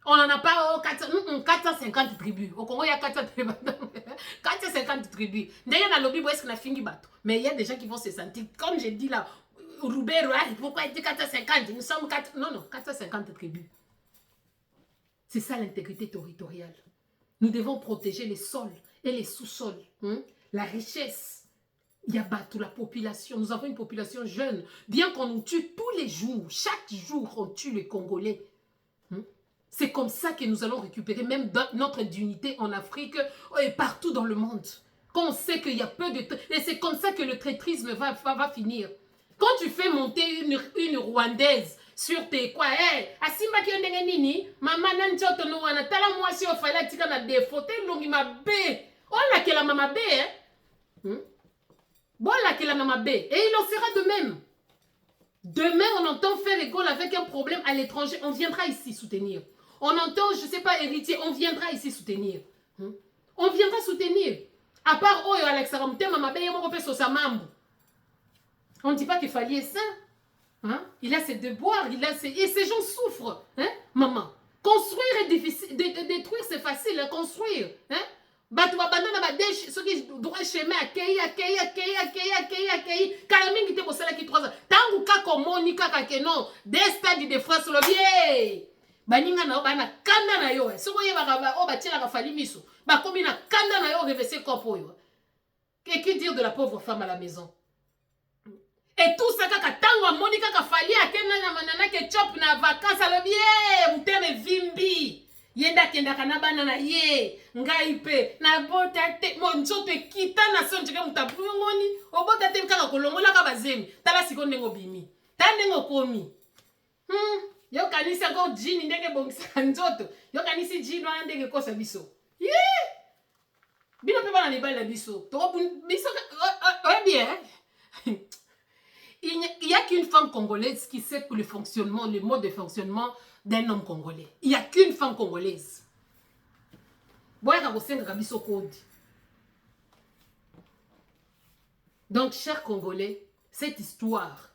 On n'en a pas 450 tribus. Au Congo, il y a 450 tribus. D'ailleurs, dans le lobby, est-ce qu'on a fini bateau? Mais il y a des gens qui vont se sentir, comme j'ai dit là, Roubaix, pourquoi il dit 450? Nous sommes 4... Non, non, 450 tribus. C'est ça l'intégrité territoriale. Nous devons protéger les sols et les sous-sols. Hein? La richesse. Il y a bateau, la population. Nous avons une population jeune. Bien qu'on nous tue tous les jours, chaque jour, on tue les Congolais. C'est comme ça que nous allons récupérer même notre dignité en Afrique et partout dans le monde. Quand on sait qu'il y a peu de... Et c'est comme ça que le traîtrisme va finir. Quand tu fais monter une Rwandaise sur tes quoi, asimba ki ndenge nini, mama nanjoto no wana tala mwasi ofala tika na défaut, longi mabe. On la que la mama bé, hein? Bon la que la mama bé. Et il en sera de même. Demain, on entend faire école avec un problème à l'étranger, on viendra ici soutenir. On entend, je ne sais pas, héritier, on viendra ici soutenir. On viendra soutenir. À part Oyo Alexandre, on ne dit pas qu'il fallait ça. Hein? Il a ses devoirs, il a ses... et ces gens souffrent. Hein? Maman, construire est difficile, détruire c'est facile, hein? Construire. Hein? Bato babanda ba desh soki droit chemin akei kalamingi te bosala ki 3 ans tangu kako moni kaka ke non des stades de France lo bien baninga na bana kanda na yo soko ye ba o batila ka fali miso ba komi na kanda na yo reverser kopo yo. Et que dire de la pauvre femme à la maison? Et tout ça kaka tangu moni kaka fali akena na manana ke chop na vacances lo bien muteme vimbi. Yenda kenda kana bana na ye ngai pe na bota te monzoto kita na sonje ke mutabu ngoni obota te kaka kolongola ka bazemi tala siko ndengo bimi tandengo komi yo kanisa ko jini ndenge bongisa nzoto yo kanisi jini wana ndenge kosa biso bino pe bana libala na biso to biso bien il y a qu'une femme congolaise qui sait que le fonctionnement, le mode de fonctionnement d'un homme congolais. Il n'y a qu'une femme congolaise. Donc, chers Congolais, cette histoire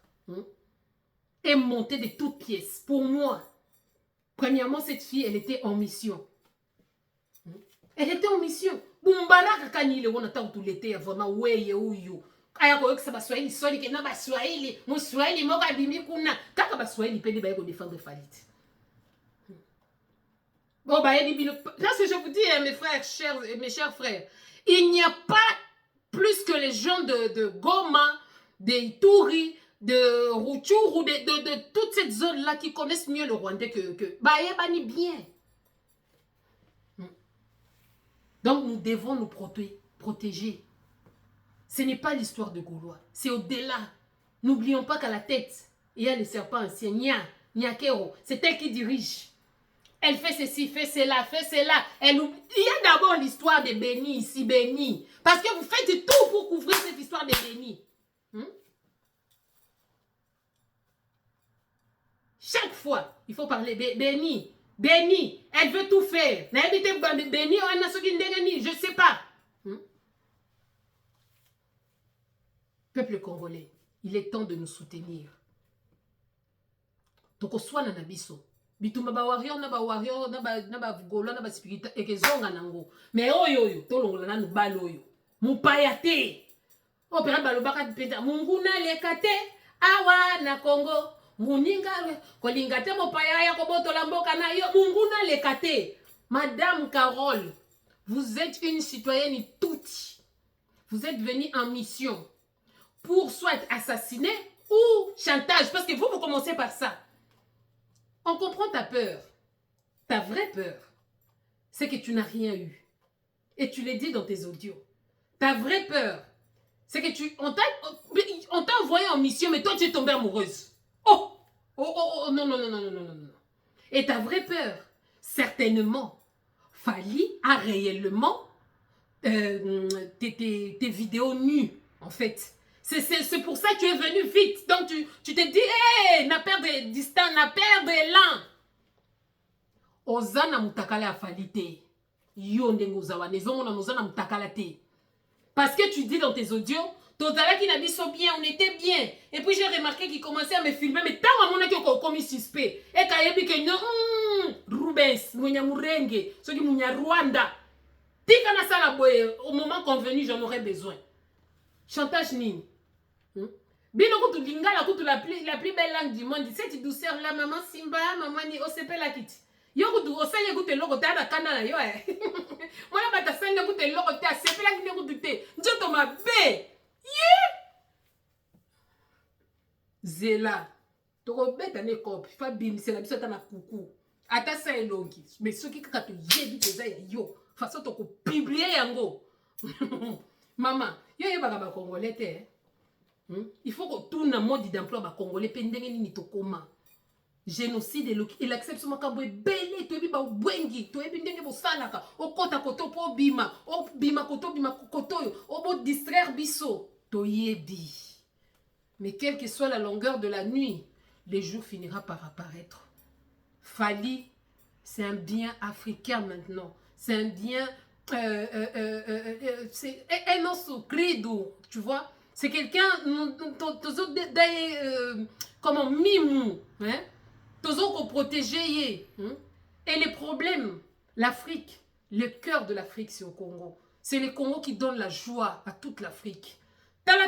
est montée de toutes pièces. Pour moi, premièrement, cette fille, elle était en mission. Elle était en mission. Bumbara kanile wona tantu l'été vraiment weye uyu. Aya ko yokisa baswahili soli ke na baswahili muswahili moka bimi kuna kaka baswahili pende ba yeko défendre Falit. Bon bah là ce que je vous dis mes frères chers mes chers frères, il n'y a pas plus que les gens de Goma, de Ituri, de Rutshuru, de toute cette zone là qui connaissent mieux le Rwandais que bah yebani bien. Donc nous devons nous protéger. Ce n'est pas l'histoire de Gaulois, c'est au-delà. N'oublions pas qu'à la tête, il y a le serpent ancien, Nyakero, c'est elle qui dirige. Elle fait ceci, fait cela, fait cela. Il y a d'abord l'histoire de Béni ici, Béni. Parce que vous faites tout pour couvrir cette histoire de Béni. Chaque fois, il faut parler Béni. Béni, elle veut tout faire. Béni, je ne sais pas. Peuple congolais, il est temps de nous soutenir. Toko swana na biso. Bituma ba warrior na ba vugolo na ba spirita ekezonga nango. Mais oyo tolongola na nu balo yo. Mupaya te. Opera balobaka penta munguna lekate awa na Congo. Muninga kolinga te mopaya ya kobotola mboka na yo munguna lekate. Madame Carole, vous êtes une citoyenne toute. Vous êtes venue en mission pour soit assassiner ou chantage. Parce que vous commencez par ça. On comprend ta peur. Ta vraie peur, c'est que tu n'as rien eu. Et tu l'as dit dans tes audios. Ta vraie peur, c'est que on t'a envoyé en mission, mais toi tu es tombée amoureuse. Non. Et ta vraie peur, certainement, Fali a réellement tes vidéos nues, en fait. C'est pour ça que tu es venu vite. Donc tu te dis, hé, n'a perdre distance, n'a perdre l'élan. Ozana mutakala a falite. Yo ndengo zawa, nezongo na nozana mutakala te. Parce que tu dis dans tes audios, Tozala qui n'a dit so bien, on était bien. Et puis j'ai remarqué qu'il commençait à me filmer, mais tant à mon avis qu'on commis suspect. Et quand il dit que non, Rubens, Mounia Mourenge, ceux qui Mounia Rwanda. Tika na sala boye, au moment convenu, j'en aurais besoin. Chantage nini. Bino kutu lingala kutu la plus belle langue du monde. Cette douceur là, maman Simba, maman ni osepe la kiti. Yo kutu osanye kutu loko ta da kanda na yo eh. Mwana bata sanye kutu loko ta sepe la kiti kutu te. Njoto mabe. Zela toko beta ne kopi fa bimisela biso ta na kuku ata sa elongi mais soki kaka to yebi toza ya yo façon toko publier yango mama yo yebaka ba congolais te il faut que tout na mode d'emploi ba congolais pe ndenge nini tokoma génocide il accepte ce makambo ebele toyebi ba bwengi toyebi ndenge bosalaka okota koto po bima koto bima koto yo obo distraire biso toyebi. Mais quelle que soit la longueur de la nuit, le jour finira par apparaître. Fally, c'est un bien africain maintenant. C'est un bien... c'est un osso credo, tu vois. C'est quelqu'un... comment mimou. Tozo qu'on protégeait. Et les problèmes, l'Afrique, le cœur de l'Afrique, c'est au Congo. C'est le Congo qui donne la joie à toute l'Afrique.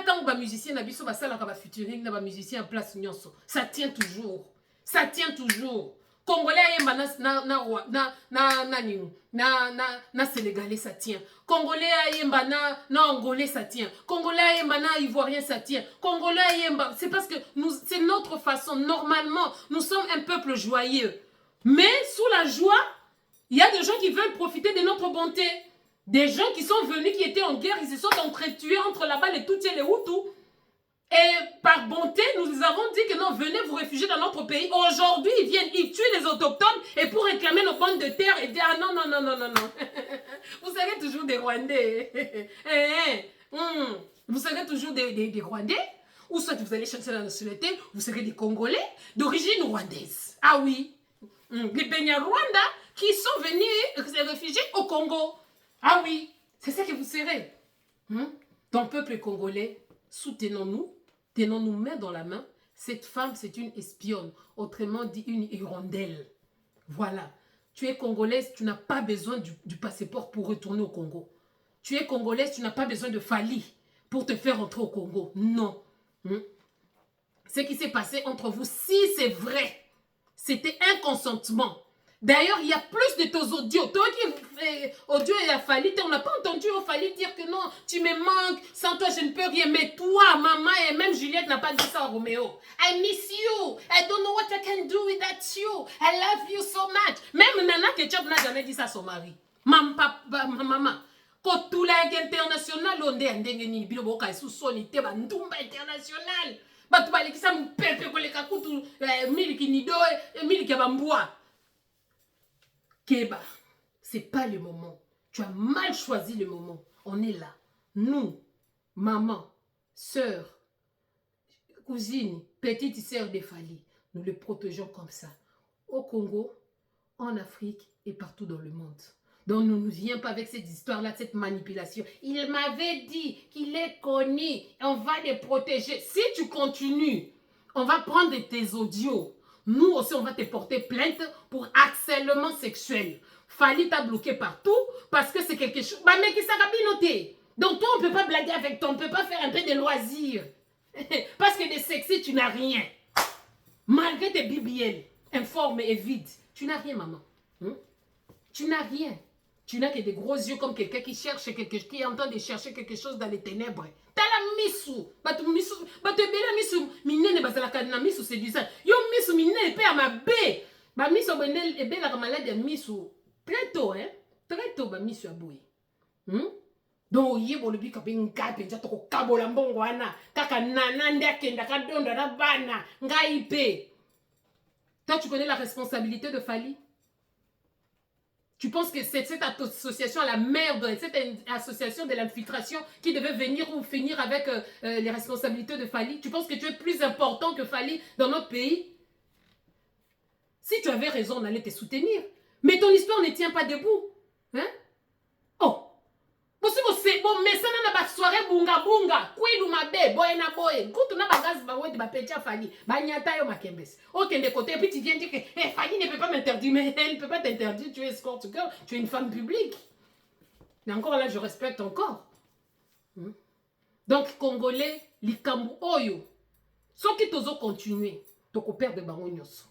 Tant que les musiciens n'habitent pas ça, les futurines, les musiciens en place, ça tient toujours. Ça tient toujours. Congolais, na Sénégalais, ça tient. Congolais, na Angolais, ça tient. Congolais, na Ivoirien, ça tient. Congolais, c'est parce que c'est notre façon. Normalement, nous sommes un peuple joyeux. Mais sous la joie, il y a des gens qui veulent profiter de notre bonté. Des gens qui sont venus, qui étaient en guerre, ils se sont entretués entre là-bas les Tutsis et les Hutus. Et par bonté, nous avons dit que non, venez vous réfugier dans notre pays. Aujourd'hui, ils viennent, ils tuent les autochtones et pour réclamer nos bandes de terre et dire ah non, non, non, non, non, non. Vous serez toujours des Rwandais. Vous serez toujours des Rwandais. Ou soit vous allez chercher la nationalité, vous serez des Congolais d'origine rwandaise. Ah oui. Les Banyarwanda qui sont venus se réfugier au Congo. Ah oui, c'est ça que vous serez. Ton peuple congolais, soutenons-nous, tenons-nous main dans la main. Cette femme, c'est une espionne, autrement dit une hirondelle. Voilà. Tu es congolaise, tu n'as pas besoin du passeport pour retourner au Congo. Tu es congolaise, tu n'as pas besoin de Fally pour te faire entrer au Congo. Non. Ce qui s'est passé entre vous, si c'est vrai, c'était un consentement. D'ailleurs, il y a plus de tes audios. Toi qui fais audio et a Fally, on n'a pas entendu Fally dire que non, tu me manques, sans toi je ne peux rien. Mais toi, maman et même Juliette n'a pas dit ça à Roméo. I miss you. I don't know what I can do without you. I love you so much. Même Nana Ketchup n'a jamais dit ça à son mari. Maman. Quand tout la international, on est en dengeni, biloboka sous sonité, bandumba international. Batu balekisa mpepe koleka kutu miliki nido, miliki bamboa. Keba, c'est pas le moment. Tu as mal choisi le moment. On est là. Nous, maman, sœur, cousine, petite sœur de Fally, nous le protégeons comme ça. Au Congo, en Afrique et partout dans le monde. Donc, ne nous viens pas avec cette histoire-là, cette manipulation. Il m'avait dit qu'il est connu. On va les protéger. Si tu continues, on va prendre tes audios. Nous aussi, on va te porter plainte pour harcèlement sexuel. Fally t'a bloqué partout parce que c'est quelque chose... Bah, mais qui s'est noté. Donc, toi, on ne peut pas blaguer avec toi. On ne peut pas faire un peu de loisirs. Parce que de sexy, tu n'as rien. Malgré tes BBL, informes et vides, tu n'as rien, maman. Tu n'as rien. Tu n'as que des gros yeux comme quelqu'un qui cherche quelque chose, qui est en train de chercher quelque chose dans les ténèbres. T'as la missou. Batu bela missou. Minene bazalaka na missou séduisant. Yo missou minene pe ma bé. Ba missou benel e bela malade missou. Très tôt, hein? Très tôt ba missou aboué. Donc yebo le bika benga penja to ko kabola mbongo wana. Kaka nana ndakenda ka donda na bana. Ngai pe. Toi tu connais la responsabilité de Fally? Tu penses que c'est cette association à la merde, cette association de l'infiltration qui devait venir ou finir avec les responsabilités de Fally? Tu penses que tu es plus important que Fally dans notre pays? Si tu avais raison, on allait te soutenir. Mais ton histoire ne tient pas debout. Hein? Oh! Bon, mais ça n'a pas soirée bunga bunga, kwilu mabe, boye na boye. Quand on a bagage bawe de bapetia Fanny, banyata yo makembes. Ok, de côté, puis tu viens dire que Fanny ne peut pas m'interdire, mais elle ne peut pas t'interdire, tu es escorte girl, tu es une femme publique. Mais encore là, je respecte encore. Donc, Congolais, likambu oyo. Ceux qui t'osent continuer, toko perdre bango nyonso.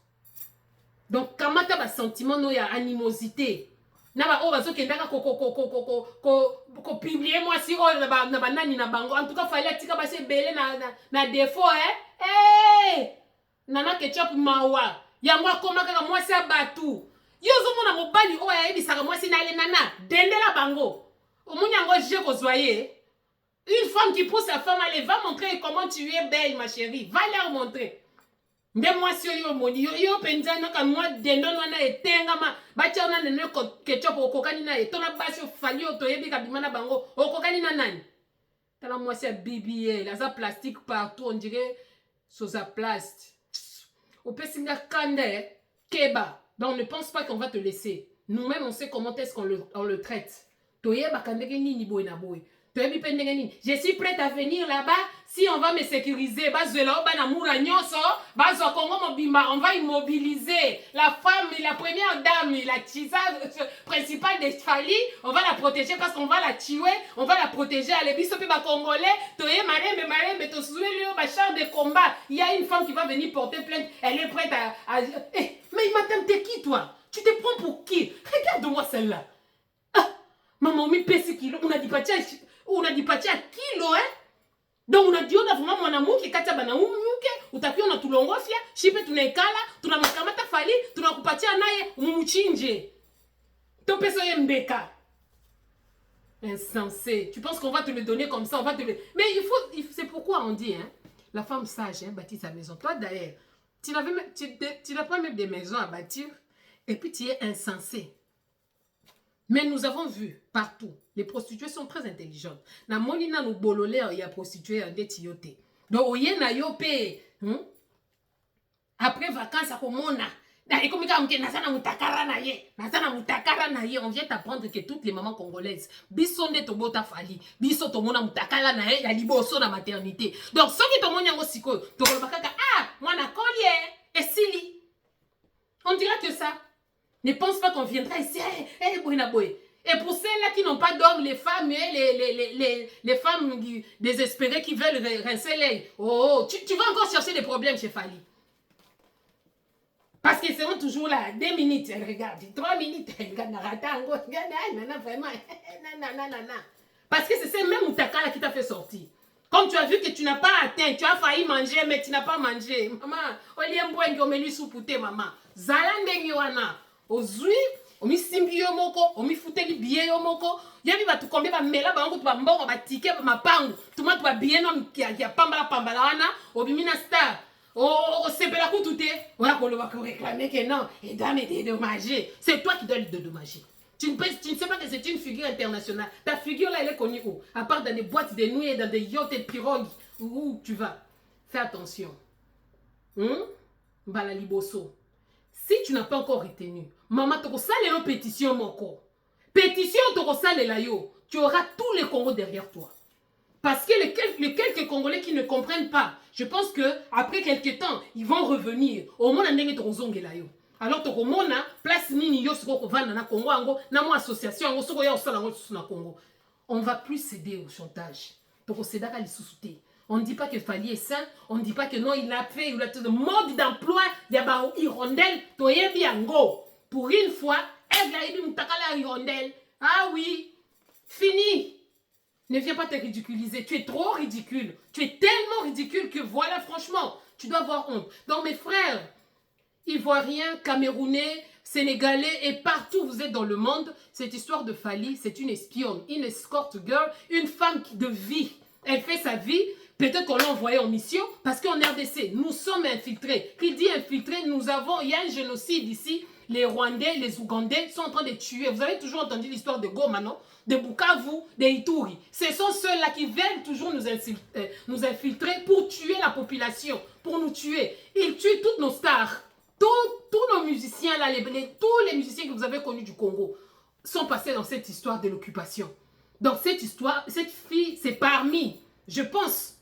Donc, kamata ba sentiment no ya animosité. Na ba o bazo kendaka ko publier moi si o na ba nani na bango. En tout cas, fallait tika ba se belé na défaut Eh! Nana ketchup mawa. Yango akoma kaka moi si abatu. Yo zo mona mobali o ya ebisaka moi si na le nana. Dendela bango. Omunyango je kozwaye. Une femme qui pousse sa femme, allez, va montrer comment tu es belle, ma chérie. Va leur montrer. Mais moi, si yo moni, yo penzana ka moi dendon wana etenga ma, bacha ona nene ketchup okokani na etona basi fali otoyebi ka bimana bango, okokani na nani. Tala moi c'est BBL, la za plastique partout, on dirait sosa plast. Au pesinga kande keba. Donc ne pense pas qu'on va te laisser. Nous-mêmes on sait comment est-ce qu'on le traite. Toyeba kandeke nini boy na boy. Je suis prête à venir là-bas si on va me sécuriser. On va immobiliser la femme, la première dame, la tisa principale des Fali. On va la protéger parce qu'on va la tuer. On va la protéger. Allez, bisopi ba Congolais. Mais char de combat. Il y a une femme qui va venir porter plainte. Elle est prête à... Hey, mais madame, t'es qui toi? Tu te prends pour qui? Regarde-moi celle-là. Ah, maman, mi pèse kilo. On a dit pas kilo donc on a dit on a vraiment mwanamke kati ya banamuke utakiwa na tulongofia shipe tunaikala tunamkamata Fali tunakupatia naye mumuchinje topeso ye mbeka insensé. Tu penses qu'on va te le donner comme ça, on va te le... Mais c'est pourquoi on dit la femme sage bâtit sa maison. Toi d'ailleurs tu n'as pas même des maisons à bâtir et puis tu es insensé. Mais nous avons vu partout, les prostituées sont très intelligentes. Na monina no bololé il y a prostituées en détioté. Donc oye na yope, après vacances à komona. Et comme on vient t'apprendre que toutes les mamans congolaises, bisonde to bota Fali, biso to mona mutakala na ya liboso na maternité. Donc ceux qui to monya ngo siko, to kolobaka moi na collier et sili. On dira que ça. Ne pense pas qu'on viendra ici, et pour celles-là qui n'ont pas d'hommes, les femmes, les femmes désespérées qui veulent rincer l'œil. Oh, tu vas encore chercher des problèmes chez Fali. Parce qu'ils seront toujours là. 2 minutes, elle regarde. 3 minutes, elle regarde. Vraiment. Parce que c'est même Moutakala qui t'a fait sortir. Comme tu as vu que tu n'as pas atteint, tu as failli manger, mais tu n'as pas mangé. Maman, maman. Zalandeng wana. Ozui, omi simbi yo moko, omi futeli biye yo moko. Yabi ba tu kombe ba mela ba ngo tu ba mbongo ba tike ba mapangu. Tuma tu ba biye no ya pambala wana, obimina star. Oh, c'est bela ku touté. Voilà qu'on va réclamer que non, et dame est dédommagée. C'est toi qui dois le dédommager. Tu ne sais pas que c'est une figure internationale. Ta figure là, elle est connue où? À part dans des boîtes de nuit et dans des yachts et pirogues. Où tu vas? Fais attention. Bala liboso. Si tu n'as pas encore retenu, maman, tu as une pétition, mon corps. Pétition, tu as yo. Tu auras tous les Congos derrière toi. Parce que les quelques Congolais qui ne comprennent pas, je pense qu'après quelques temps, ils vont revenir. Au moins, yo. Alors, tu as place nini yo soko vanda na Congo ango, na mo association ango soko ya osala ngo na Congo. On va plus céder au chantage. Donc, on cède à l'issouté. On ne dit pas que Fali est sain, on ne dit pas que non, il a fait, il a tout le mode d'emploi, il y a des hirondelles, toyebi ango. Pour une fois, elle a eu une takala hirondelle. Ah oui, fini. Ne viens pas te ridiculiser, tu es trop ridicule. Tu es tellement ridicule que voilà, franchement, tu dois avoir honte. Donc mes frères, Ivoiriens, Camerounais, Sénégalais et partout où vous êtes dans le monde, cette histoire de Fali, c'est une espionne, une escort girl, une femme de vie. Elle fait sa vie. Peut-être qu'on l'a envoyé en mission parce qu'en RDC, nous sommes infiltrés. Qui dit infiltrés, il y a un génocide ici. Les Rwandais, les Ougandais sont en train de tuer. Vous avez toujours entendu l'histoire de Goma, non? De Bukavu, de Ituri. Ce sont ceux-là qui veulent toujours nous infiltrer pour tuer la population, pour nous tuer. Ils tuent toutes nos stars. Tous nos musiciens, là, tous les musiciens que vous avez connus du Congo sont passés dans cette histoire de l'occupation. Donc cette histoire, cette fille, c'est parmi, je pense,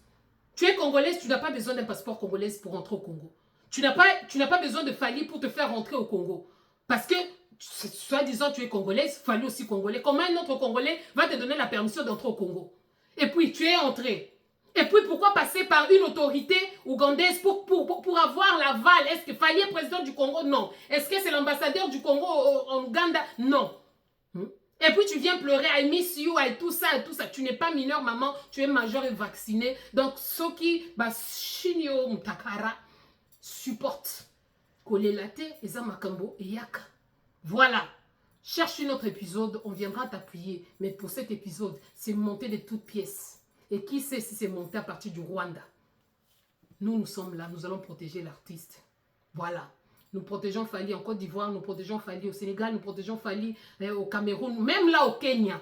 tu es congolaise, tu n'as pas besoin d'un passeport congolais pour rentrer au Congo. Tu n'as pas besoin de Fally pour te faire rentrer au Congo. Parce que, soi-disant, tu es congolaise, Fally aussi congolais. Comment un autre Congolais va te donner la permission d'entrer au Congo? Et puis, tu es entré. Et puis, pourquoi passer par une autorité ougandaise pour avoir l'aval? Est-ce que Fally est président du Congo? Non. Est-ce que c'est l'ambassadeur du Congo en Ouganda? Non. Et puis tu viens pleurer, I miss you, et tout ça, et tout ça. Tu n'es pas mineur, maman, tu es majeur et vacciné. Donc, ceux qui, Shinyo Mutakara, supportent Kolelate, Eza Makambo et Yaka. Voilà. Cherche un autre épisode, on viendra t'appuyer. Mais pour cet épisode, c'est monté de toutes pièces. Et qui sait si c'est monté à partir du Rwanda? Nous sommes là, nous allons protéger l'artiste. Voilà. Nous protégeons Fally en Côte d'Ivoire, nous protégeons Fally au Sénégal, nous protégeons Fally au Cameroun, même là au Kenya,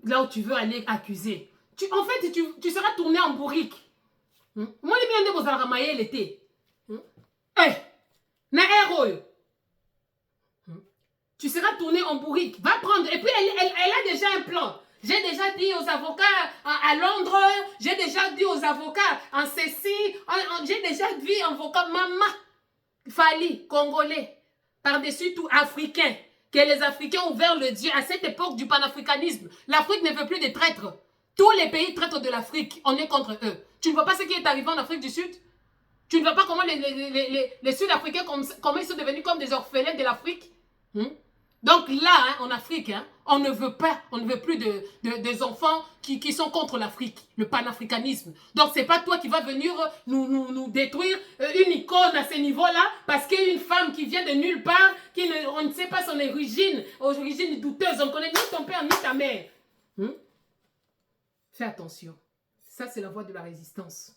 là où tu veux aller accuser. En fait, tu seras tourné en bourrique. Moi, je viens de vous aramailler l'été. Eh, na héros. Tu seras tourné en bourrique. Va prendre. Et puis, elle a déjà un plan. J'ai déjà dit aux avocats à Londres, j'ai déjà dit aux avocats en Cécile, j'ai déjà dit aux avocats, maman, Fally, Congolais, par-dessus tout Africain, que les Africains ont ouvert le Dieu à cette époque du panafricanisme. L'Afrique ne veut plus de traîtres. Tous les pays traîtres de l'Afrique, on est contre eux. Tu ne vois pas ce qui est arrivé en Afrique du Sud? Tu ne vois pas comment les Sud-Africains, comment ils sont devenus comme des orphelins de l'Afrique? Donc là, en Afrique, on ne veut plus des enfants qui sont contre l'Afrique, le panafricanisme. Donc c'est pas toi qui vas venir nous détruire une icône à ce niveau-là, parce qu'une femme qui vient de nulle part, on ne sait pas son origine douteuse, on ne connaît ni ton père ni ta mère. Fais attention. Ça, c'est la voie de la résistance.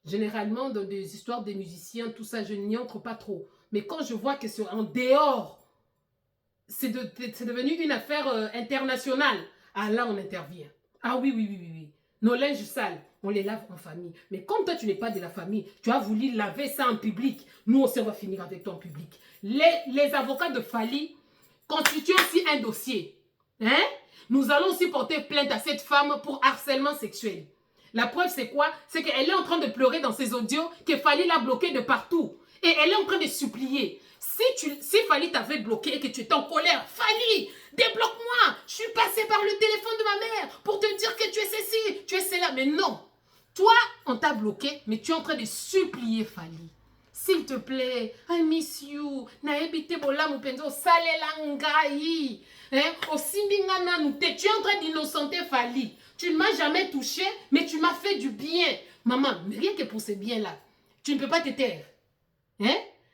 Généralement, dans des histoires des musiciens, tout ça, je n'y entre pas trop. Mais quand je vois que c'est en dehors, c'est devenu une affaire internationale. Ah là, on intervient. Ah oui. Nos linges sales, on les lave en famille. Mais comme toi, tu n'es pas de la famille, tu as voulu laver ça en public. Nous aussi, on va finir avec toi en public. Les avocats de Fally constituent aussi un dossier. Nous allons aussi porter plainte à cette femme pour harcèlement sexuel. La preuve, c'est quoi? C'est qu'elle est en train de pleurer dans ses audios, que Fally l'a bloquée de partout. Et elle est en train de supplier. Si Fally t'avait bloqué et que tu es en colère, Fally, débloque-moi. Je suis passé par le téléphone de ma mère pour te dire que tu es ceci, tu es cela. Mais non. Toi, on t'a bloqué, mais tu es en train de supplier Fally. S'il te plaît, I miss you. Naebite bola mupenzo salela ngai. Osimbingana nute. Tu es en train d'innocenter Fally. Tu ne m'as jamais touché, mais tu m'as fait du bien. Maman, rien que pour ce bien-là, tu ne peux pas te taire.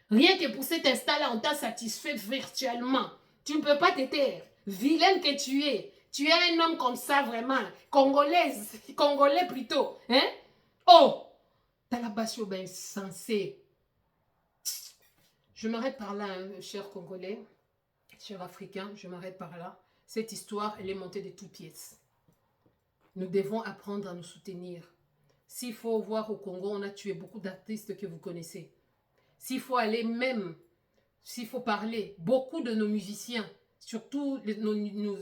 Rien que pour cet instant-là, on t'a satisfait virtuellement. Tu ne peux pas te taire. Vilaine que tu es. Tu es un homme comme ça, vraiment. Congolais plutôt. Oh! T'as la basse ben sensé. Je m'arrête par là, cher Congolais, cher Africain, je m'arrête par là. Cette histoire, elle est montée de toutes pièces. Nous devons apprendre à nous soutenir. S'il faut voir au Congo, on a tué beaucoup d'artistes que vous connaissez. S'il faut aller même, s'il faut parler, beaucoup de nos musiciens, surtout nos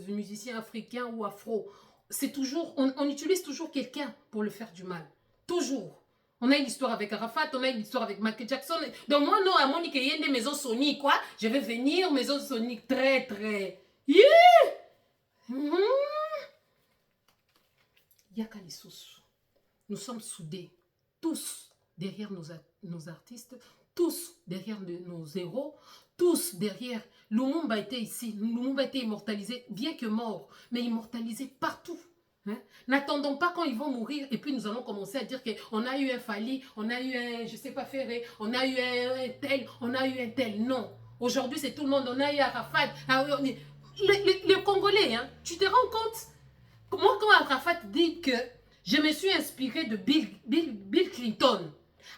musiciens africains ou afro, c'est toujours, on utilise toujours quelqu'un pour le faire du mal. Toujours. On a une histoire avec Arafat, on a une histoire avec Michael Jackson. Donc moi, non, à Monique, il y a des maisons Sony, quoi. Je vais venir, maison Sony, très, très. Yeah! Yakalisous. Nous sommes soudés, tous derrière nos artistes, tous derrière nos héros, tous derrière. Lumumba était ici, Lumumba était immortalisé, bien que mort, mais immortalisé partout. N'attendons pas quand ils vont mourir et puis nous allons commencer à dire qu'on a eu un Fally, on a eu un, je sais pas, Ferré, on a eu un tel, on a eu un tel. Non. Aujourd'hui, c'est tout le monde. On a eu Arafat. Les Congolais, tu te rends compte? Moi, quand Arafat dit que je me suis inspiré de Bill Clinton,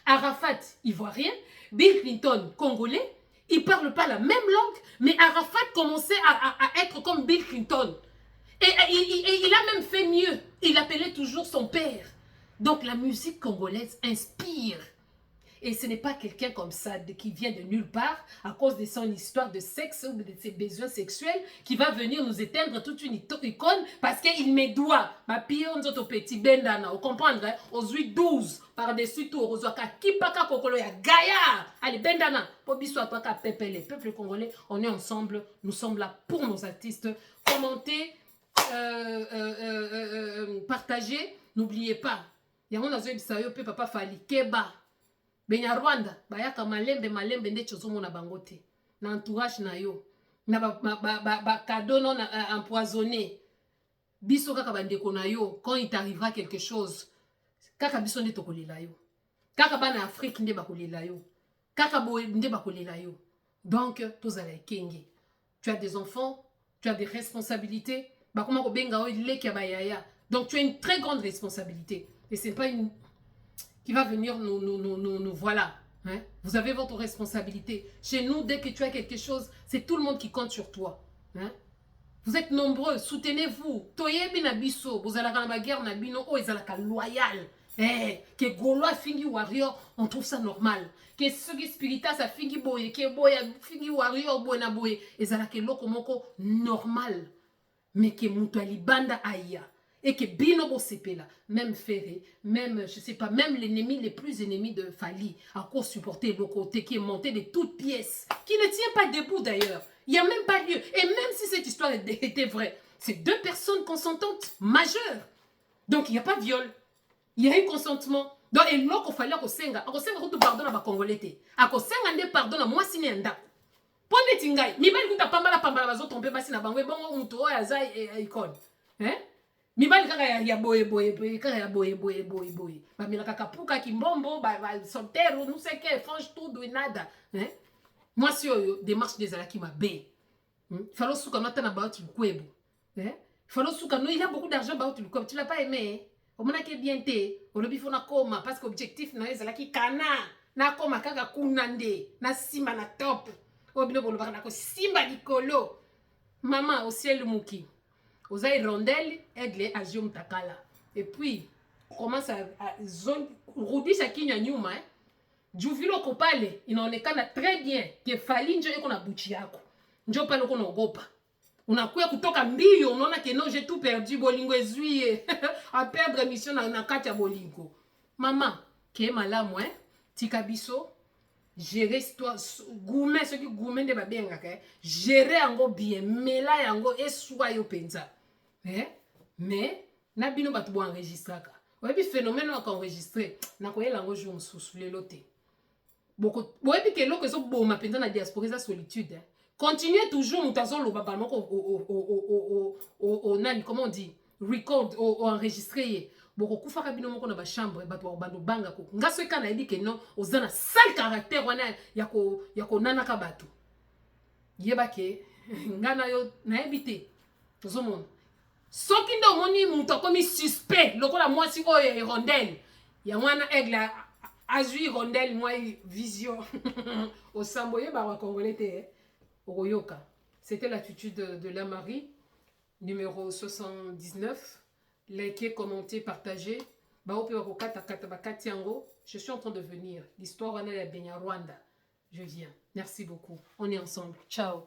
Arafat, ivoirien, Bill Clinton, congolais, ils ne parlent pas la même langue, mais Arafat commençait à être comme Bill Clinton. Et il a même fait mieux. Il appelait toujours son père. Donc la musique congolaise inspire. Et ce n'est pas quelqu'un comme ça qui vient de nulle part à cause de son histoire de sexe ou de ses besoins sexuels qui va venir nous éteindre toute une icône parce qu'il me doit. Ma pire, on dit au petit bendana, vous comprenez? Aux 12 par-dessus tout, aux kipaka kokolo ya gaillard. Allez, bendana, pour bisou à toi, les peuples congolais, on est ensemble, nous sommes là pour nos artistes. Commentez, partagez, n'oubliez pas. Yango nazo yebisa yo pe papa Fally Keba Benyarwanda bayaka malembe nde chozomona bango te na entourage na yo na ba cadeau non empoisonné biso kaka bandeko na yo quand il t'arrivera quelque chose kaka biso nde tokolela yo kaka bana Afrique nde bakolela yo kaka boye nde bakolela yo donc tozala ekenge. Tu as des enfants, tu as des responsabilités bakoma ko benga o leki ya bayaya, donc tu as une très grande responsabilité. Et c'est pas une qui va venir nous voilà. Hein? Vous avez votre responsabilité. Chez nous, dès que tu as quelque chose, c'est tout le monde qui compte sur toi. Hein? Vous êtes nombreux, soutenez-vous. Toyebi na biso, vous allez dans la guerre na bino, oh ils allez loyal. Eh, que Gaulois fingi warrior, on trouve ça normal. Que ceux qui spiritas ça fingi boye, que boya fingi warrior boye na boye, ils allez que loko moko normal. Mais que mutu alibanda aya. Et que Bino Bosepela, même Ferré, même, je sais pas, même l'ennemi, les plus ennemis de Fally, encore supporté le côté qui est monté de toutes pièces, qui ne tient pas debout d'ailleurs. Il n'y a même pas lieu. Et même si cette histoire était vraie, c'est deux personnes consentantes majeures. Donc il n'y a pas de viol. Il y a un consentement. Donc, et là, il fallait que Senga pardon à Congolais. À Senga ne pardonne à moi si n'est pas. Pour les tingai, mi bali kuta pambala bazo tomber basi na bangwe bongo muto oya za icon. Hein? Mibali kaka ya boye kaka ya boye bamela kaka puka kimbombo ba soltero nous sais que franche tout de nada. Hein? Moi si oyo démarche des alaki mabe. Falo suka nota na baotu kwebo. Hein? Falo suka no il y a beaucoup d'argent baotu kwebo, tu l'as pas aimé. Au mona ke bien té, au lobi fona koma parce que objectif na ezalaki kana na koma kaka kunande na sima na top. Obino bolo bana ko simba likolo. Maman au ciel muki. Oza hirondelle, aigle, agium takala. Et puis, commence à zone, rudisha kinya nyuma, hein. Juvilo kopale, inaonekana très bien, que Fally njo eko na buchi yako. Njo pale uko naogopa. Unakuya kutoka mbio, unaona que non, j'ai tout perdu, bolingo ezui, à perdre mission na kati ya bolingo. Maman, ke malamu, hein, tika biso, gérer toi, goumen, ceux qui goumen de babengaka, gérer yango bien, mela yango, et soit yo penza. Mais na bino batu bo enregistraka oyebi phénomène wa enregistrer na koyela ngo jour mususu lelo te boko oyebi ke loko zo boma penza na diaspora za solitude, hein? Continuez toujours mutazo loba ba moko nani comment on dit record ou enregistrer boko kufaka bino moko na ba chambre batu ba bando banga ko ngaso ekana yebi ke non ozana sale caractère wana yako nanaka batu yeba ke ngana yo na ebité tozomona. Soki ndo moni mutu akomi suspect lokola mwasi oyo hirondelle ya mwana aigle azui hirondelle moi vision au sambo ye ba congolais te oyoka. C'était l'attitude de la Marie numéro 79. Likez, commentez, partagez. Je suis en train de venir. L'histoire en est à Benyarwanda. Je viens. Merci beaucoup. On est ensemble. Ciao.